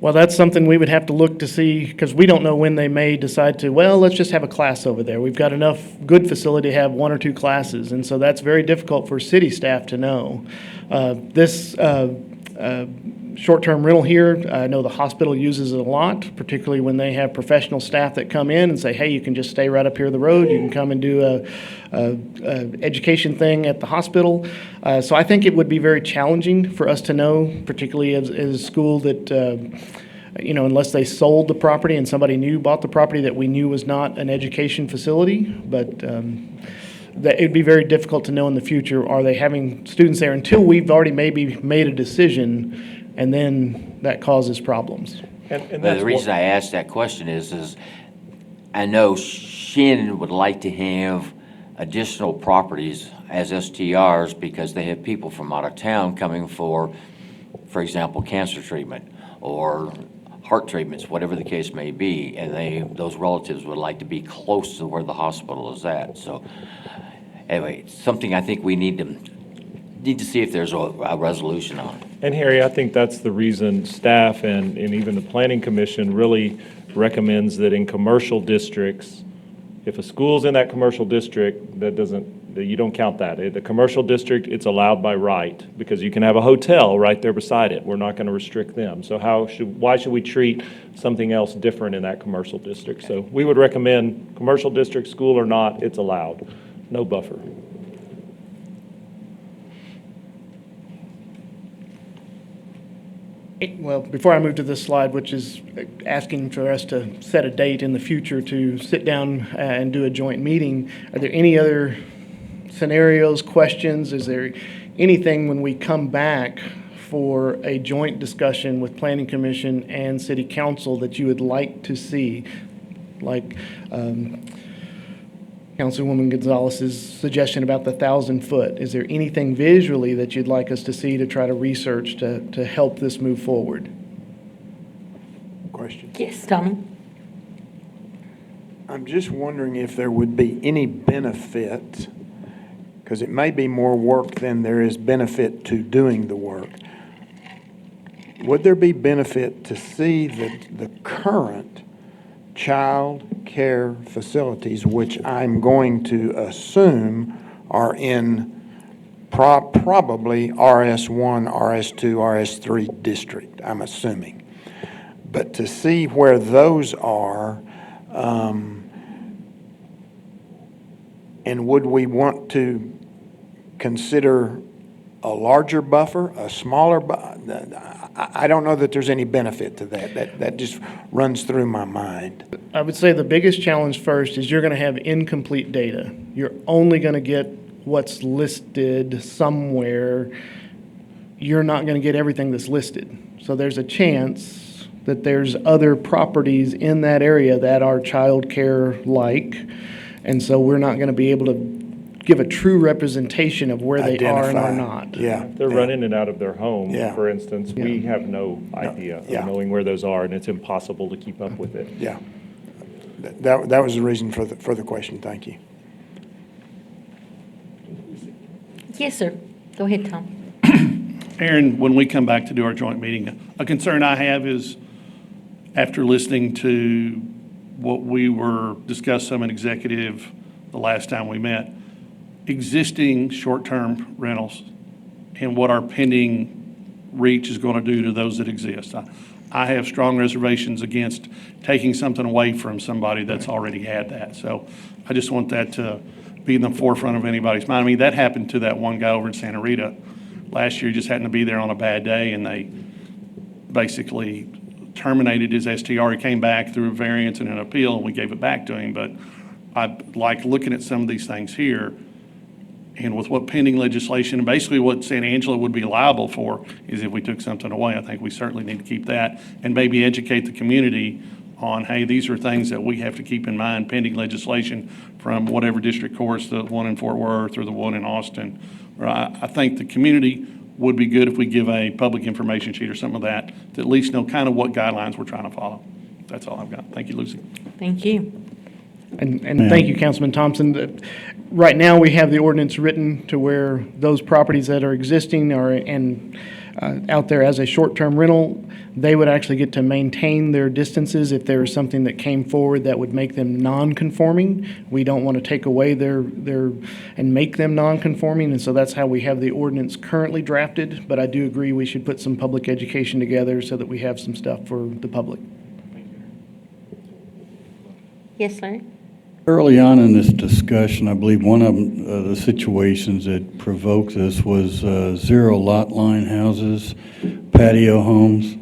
Well, that's something we would have to look to see, because we don't know when they may decide to, well, let's just have a class over there. We've got enough good facility to have one or two classes, and so that's very difficult for city staff to know. This short-term rental here, I know the hospital uses it a lot, particularly when they have professional staff that come in and say, hey, you can just stay right up here the road. You can come and do a education thing at the hospital. So I think it would be very challenging for us to know, particularly as a school that, unless they sold the property and somebody new bought the property that we knew was not an education facility. But that it'd be very difficult to know in the future, are they having students there until we've already maybe made a decision, and then that causes problems. And the reason I asked that question is I know Shannon would like to have additional properties as STRs because they have people from out of town coming for example, cancer treatment or heart treatments, whatever the case may be, and those relatives would like to be close to where the hospital is at. So anyway, it's something I think we need to see if there's a resolution on. And Harry, I think that's the reason staff and even the planning commission really recommends that in commercial districts, if a school's in that commercial district, you don't count that. The commercial district, it's allowed by right, because you can have a hotel right there beside it. We're not going to restrict them. So why should we treat something else different in that commercial district? So we would recommend commercial district, school or not, it's allowed. No buffer. Well, before I move to this slide, which is asking for us to set a date in the future to sit down and do a joint meeting, are there any other scenarios, questions? Is there anything when we come back for a joint discussion with Planning Commission and City Council that you would like to see? Like Councilwoman Gonzalez's suggestion about the 1,000-foot. Is there anything visually that you'd like us to see to try to research to help this move forward? Question. Yes, Tommy? I'm just wondering if there would be any benefit, because it may be more work than there is benefit to doing the work. Would there be benefit to see the current child care facilities, which I'm going to assume are in probably RS1, RS2, RS3 district, I'm assuming. But to see where those are, and would we want to consider a larger buffer, a smaller buffer? I don't know that there's any benefit to that. That just runs through my mind. I would say the biggest challenge first is you're going to have incomplete data. You're only going to get what's listed somewhere. You're not going to get everything that's listed. So there's a chance that there's other properties in that area that are child care like, and so we're not going to be able to give a true representation of where they are and are not. Yeah. If they're running it out of their home, Yeah. for instance, we have no idea of knowing where those are, and it's impossible to keep up with it. Yeah. That was the reason for the question. Thank you. Yes, sir. Go ahead, Tom. Aaron, when we come back to do our joint meeting, a concern I have is, after listening to what we were discussed some in executive the last time we met, existing short-term rentals and what our pending reach is going to do to those that exist. I have strong reservations against taking something away from somebody that's already had that. So I just want that to be in the forefront of anybody's mind. I mean, that happened to that one guy over in Santa Rita last year. He just happened to be there on a bad day, and they basically terminated his STR. He came back through a variance and an appeal, and we gave it back to him. But I like looking at some of these things here, and with what pending legislation, and basically what San Angelo would be liable for is if we took something away. I think we certainly need to keep that and maybe educate the community on, hey, these are things that we have to keep in mind pending legislation from whatever district courts, the one in Fort Worth or the one in Austin. Or I think the community would be good if we give a public information sheet or something of that, to at least know kind of what guidelines we're trying to follow. That's all I've got. Thank you, Lucy. Thank you. And thank you, Councilman Thompson. Right now, we have the ordinance written to where those properties that are existing out there as a short-term rental, they would actually get to maintain their distances if there is something that came forward that would make them non-conforming. We don't want to take away their and make them non-conforming, and so that's how we have the ordinance currently drafted. But I do agree we should put some public education together so that we have some stuff for the public. Yes, Larry? Early on in this discussion, I believe one of the situations that provoked this was zero lot line houses, patio homes.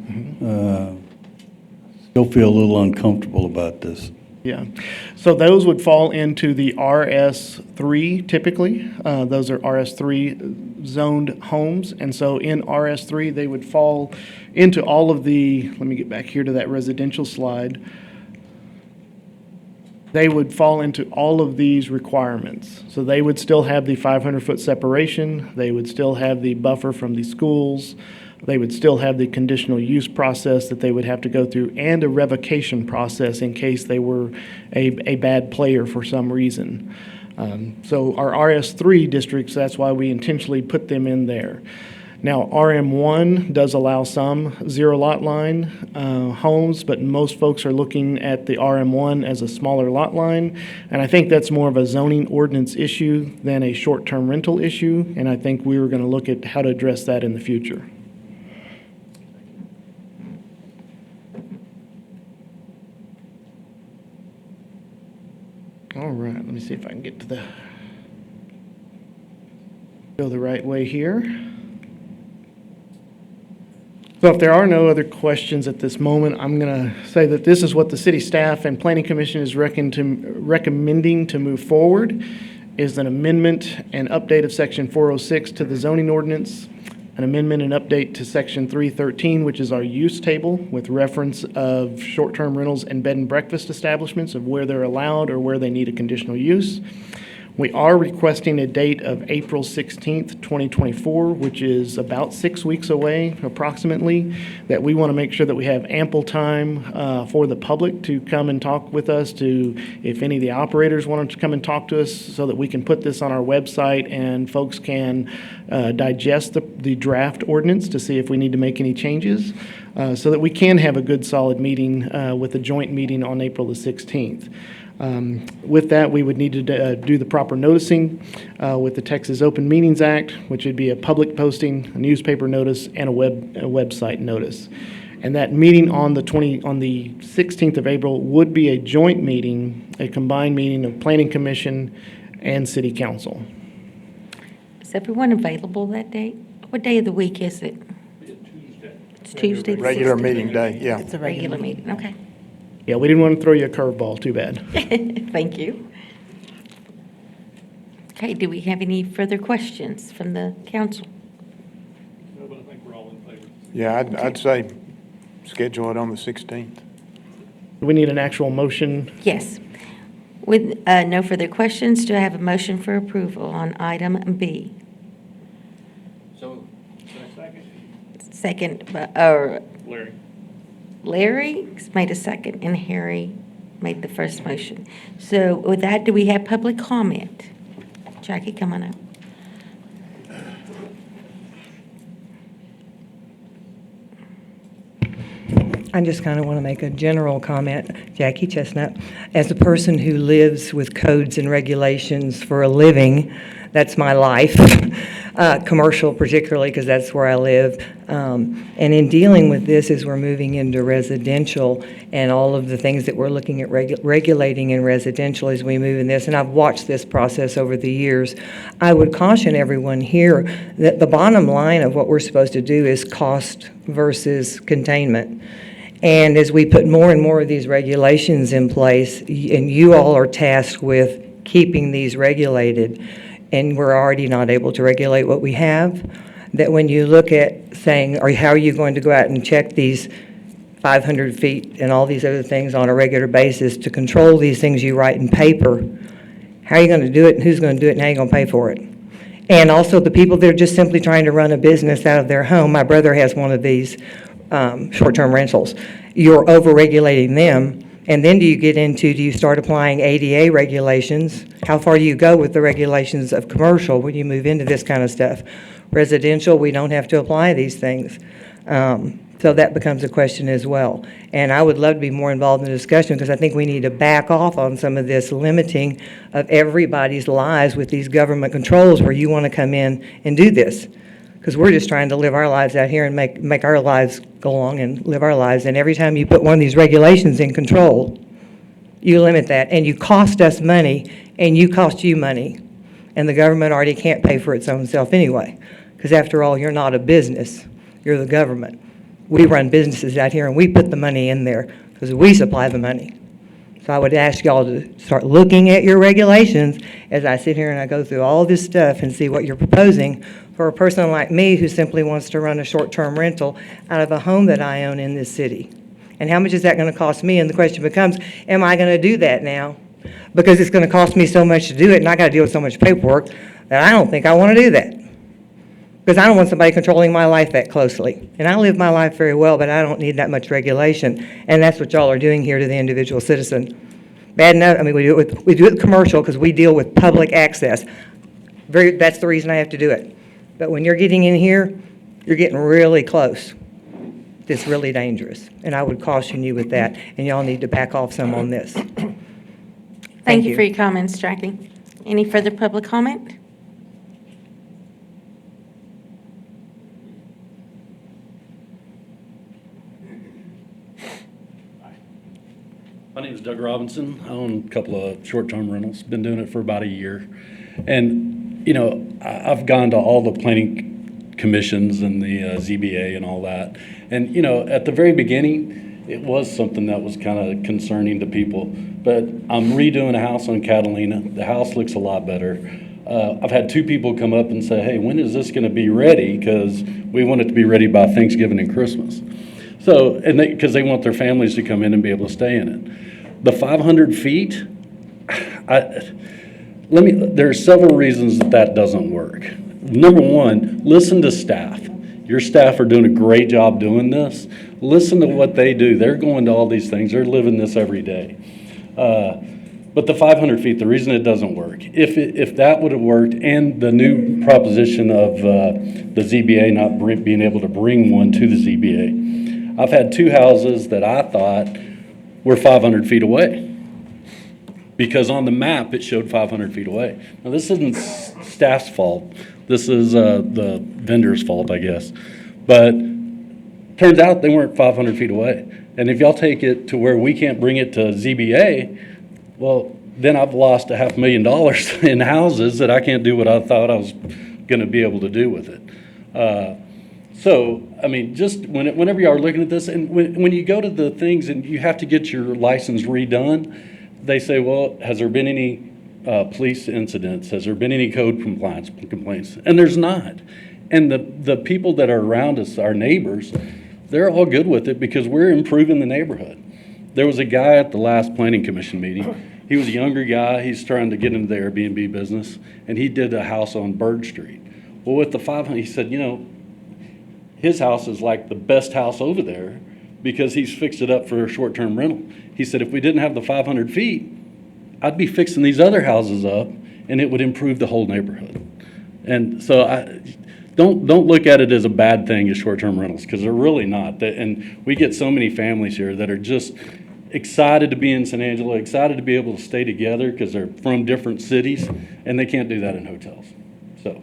Still feel a little uncomfortable about this. Yeah. So those would fall into the RS3 typically. Those are RS3 zoned homes. And so in RS3, they would fall into all of the, let me get back here to that residential slide. They would fall into all of these requirements. So they would still have the 500-foot separation. They would still have the buffer from the schools. They would still have the conditional use process that they would have to go through and a revocation process in case they were a bad player for some reason. So our RS3 districts, that's why we intentionally put them in there. Now, RM1 does allow some zero lot line homes, but most folks are looking at the RM1 as a smaller lot line. And I think that's more of a zoning ordinance issue than a short-term rental issue. And I think we were going to look at how to address that in the future. All right, let me see if I can get to go the right way here. So if there are no other questions at this moment, I'm going to say that this is what the city staff and planning commission is recommending to move forward, is an amendment and update of section 406 to the zoning ordinance, an amendment and update to section 313, which is our use table with reference of short-term rentals and bed and breakfast establishments of where they're allowed or where they need a conditional use. We are requesting a date of April 16th, 2024, which is about 6 weeks away approximately, that we want to make sure that we have ample time for the public to come and talk with us, if any of the operators want to come and talk to us, so that we can put this on our website and folks can digest the draft ordinance to see if we need to make any changes, so that we can have a good solid meeting with a joint meeting on April the 16th. With that, we would need to do the proper noticing with the Texas Open Meetings Act, which would be a public posting, a newspaper notice, and a website notice. And that meeting on the 16th of April would be a joint meeting, a combined meeting of Planning Commission and City Council. Is everyone available that day? What day of the week is it? It's Tuesday. the Regular 16th. meeting day, yeah. It's a regular meeting, okay. Yeah, we didn't want to throw you a curveball, too bad. Thank you. Okay, do we have any further questions from the council? No, but I think we're all in favor. Yeah, I'd say schedule it on the 16th. Do we need an actual motion? Yes. With no further questions, do I have a motion for approval on item B? So, Second, Larry. Larry made a second, and Harry made the first motion. So with that, do we have public comment? Jackie, come on up. I just kind of want to make a general comment. Jackie Chestnut, as a person who lives with codes and regulations for a living, that's my life, commercial particularly because that's where I live. And in dealing with this as we're moving into residential and all of the things that we're looking at regulating in residential as we move in this, and I've watched this process over the years, I would caution everyone here that the bottom line of what we're supposed to do is cost versus containment. And as we put more and more of these regulations in place, and you all are tasked with keeping these regulated, and we're already not able to regulate what we have, that when you look at saying, or how are you going to go out and check these 500 feet and all these other things on a regular basis to control these things you write in paper, how are you going to do it, and who's going to do it, and how are you going to pay for it? And also the people that are just simply trying to run a business out of their home. My brother has one of these short-term rentals. You're over-regulating them, and then do you start applying ADA regulations? How far do you go with the regulations of commercial when you move into this kind of stuff? Residential, we don't have to apply these things. So that becomes a question as well. And I would love to be more involved in the discussion because I think we need to back off on some of this limiting of everybody's lives with these government controls where you want to come in and do this. Because we're just trying to live our lives out here and make our lives go along and live our lives. And every time you put one of these regulations in control, you limit that. And you cost us money and you cost you money. And the government already can't pay for its own self anyway. Because after all, you're not a business. You're the government. We run businesses out here and we put the money in there because we supply the money. So I would ask y'all to start looking at your regulations as I sit here and I go through all this stuff and see what you're proposing for a person like me who simply wants to run a short-term rental out of a home that I own in this city. And how much is that going to cost me? And the question becomes, am I going to do that now? Because it's going to cost me so much to do it and I got to deal with so much paperwork that I don't think I want to do that. Because I don't want somebody controlling my life that closely. And I live my life very well, but I don't need that much regulation. And that's what y'all are doing here to the individual citizen. Bad enough, I mean, we do it with commercial because we deal with public access. That's the reason I have to do it. But when you're getting in here, you're getting really close. It's really dangerous. And I would caution you with that. And y'all need to back off some on this. Thank you for your comments, Jackie. Any further public comment? My name is Doug Robinson. I own a couple of short-term rentals. Been doing it for about a year. And, you know, I've gone to all the planning commissions and the ZBA and all that. And, you know, at the very beginning, it was something that was kind of concerning to people. But I'm redoing a house on Catalina. The house looks a lot better. I've had 2 people come up and say, hey, when is this going to be ready? Because we want it to be ready by Thanksgiving and Christmas. So, and because they want their families to come in and be able to stay in it. The 500 feet, there are several reasons that doesn't work. Number one, listen to staff. Your staff are doing a great job doing this. Listen to what they do. They're going to all these things. They're living this every day. But the 500 feet, the reason it doesn't work, if that would have worked and the new proposition of the ZBA not being able to bring one to the ZBA, I've had 2 houses that I thought were 500 feet away because on the map it showed 500 feet away. Now this isn't staff's fault. This is the vendor's fault, I guess. But turns out they weren't 500 feet away. And if y'all take it to where we can't bring it to ZBA, well, then I've lost $500,000 in houses that I can't do what I thought I was going to be able to do with it. So, I mean, just whenever you are looking at this, and when you go to the things and you have to get your license redone, they say, well, has there been any police incidents? Has there been any code complaints? And there's not. And the people that are around us, our neighbors, they're all good with it because we're improving the neighborhood. There was a guy at the last planning commission meeting. He was a younger guy. He's trying to get into the Airbnb business, and he did a house on Bird Street. Well, with the 500, he said, you know, his house is like the best house over there because he's fixed it up for a short-term rental. He said, if we didn't have the 500 feet, I'd be fixing these other houses up and it would improve the whole neighborhood. And so don't look at it as a bad thing as short-term rentals because they're really not. And we get so many families here that are just excited to be in San Angelo, excited to be able to stay together because they're from different cities and they can't do that in hotels. So.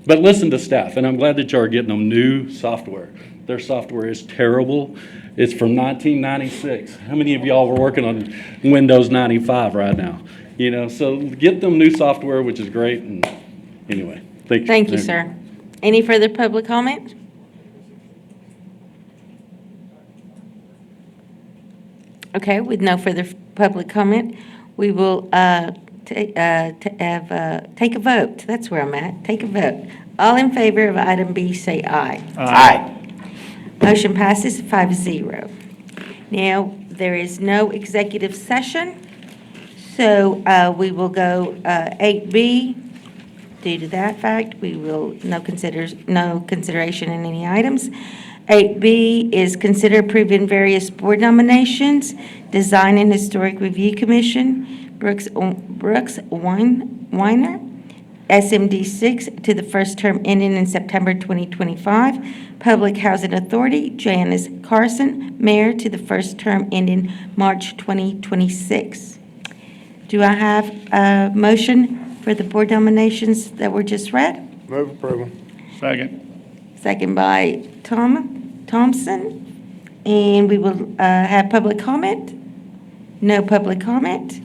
But listen to staff, and I'm glad that you are getting them new software. Their software is terrible. It's from 1996. How many of y'all were working on Windows 95 right now? You know, so get them new software, which is great. And anyway, thank you. Thank you, sir. Any further public comment? Okay, with no further public comment, we will take a vote. That's where I'm at. Take a vote. All in favor of item B, say aye. Aye. Motion passes 5-0. Now, there is no executive session, so we will go 8B. Due to that fact, we will no consideration in any items. 8B is consider approving various board nominations. Design and Historic Review Commission, Brooks Weiner, SMD 6 to the first term ending in September 2025. Public Housing Authority, Janice Carson, Mayor to the first term ending March 2026. Do I have a motion for the board nominations that were just read? Move approval. Second. Second by Thompson. And we will have public comment? No public comment?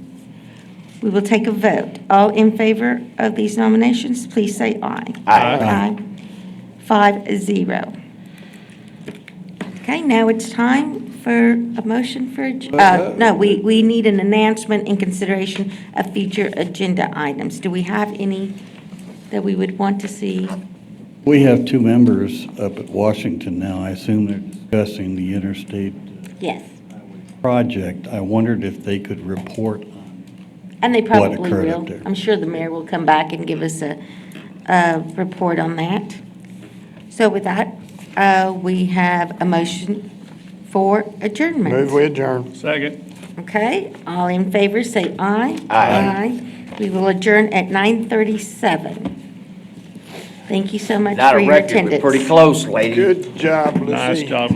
We will take a vote. All in favor of these nominations, please say aye. Aye. 5-0. Okay, now it's time for a motion for, no, we need an announcement in consideration of future agenda items. Do we have any that we would want to see? We have two members up at Washington now. I assume they're discussing the interstate Yes, project. I wondered if they could report. and they probably occurred up will. there? I'm sure the mayor will come back and give us a report on that. So with that, we have a motion for adjournment. Move we adjourn. Second. Okay, all in favor, say aye. Aye. We will adjourn at 9:37. Thank you so much Not for a your record, attendance. but pretty close, lady. Good job, Lucy. Nice job.